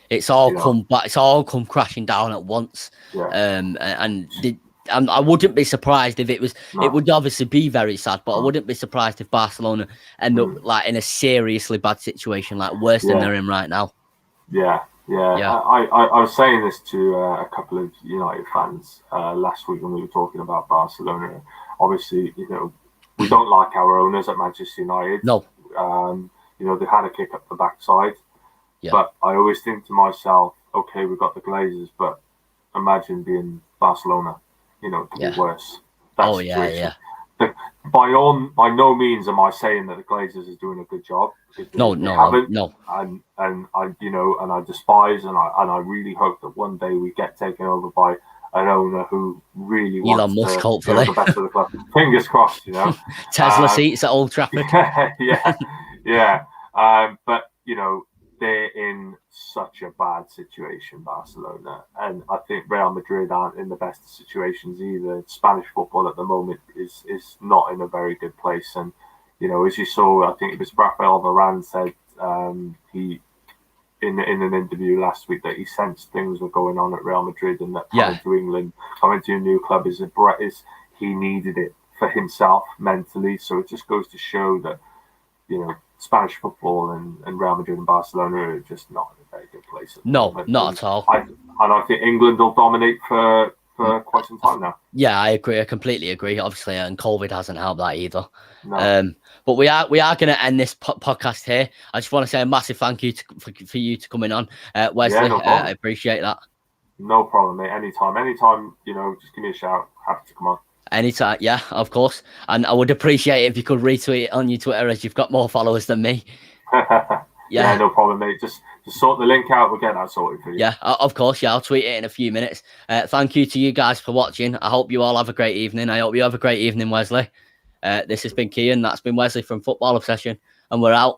It's all come back. It's all come crashing down at once. Yeah. And I wouldn't be surprised if it was. It would obviously be very sad, but I wouldn't be surprised if Barcelona end up in a seriously bad situation, worse than they're in right now. Yeah. I was saying this to a couple of United fans last week when we were talking about Barcelona. Obviously, we don't like our owners at Manchester United. No. They had a kick up the backside. Yeah. But I always think to myself, okay, we've got the Glazers, but imagine being Barcelona. You know, it could be worse. That situation. By no means am I saying that the Glazers is doing a good job. They haven't. And I despise and I really hope that one day we get taken over by an owner who really Elon Musk, hopefully. The best of the club. Fingers crossed, you know. Tesla seats at Old Trafford. Yeah. But you know, they're in such a bad situation, Barcelona, and I think Real Madrid aren't in the best of situations either. Spanish football at the moment is not in a very good place, and you know, as you saw, I think it was Rafael Varane said he in an interview last week that he sensed things were going on at Real Madrid, and that coming to England, coming to a new club is he needed it for himself mentally. So it just goes to show that, you know, Spanish football and Real Madrid and Barcelona are just not in a very good place. Not at all. I think England will dominate for quite some time now. Yeah, I agree. I completely agree. Obviously, and COVID hasn't helped that either. No. But we are going to end this podcast here. I just want to say a massive thank you for you to coming on, Wesley. I appreciate that. No problem, mate. Anytime, you know, just give me a shout. Happy to come on. Anytime, yeah, of course. And I would appreciate it if you could retweet it on your Twitter, as you've got more followers than me. Yeah, no problem, mate. Just sort the link out. We'll get that sorted for you. Yeah, of course. Yeah, I'll tweet it in a few minutes. Thank you to you guys for watching. I hope you all have a great evening. I hope you have a great evening, Wesley. This has been Kian. That's been Wesley from Football Obsession, and we're out.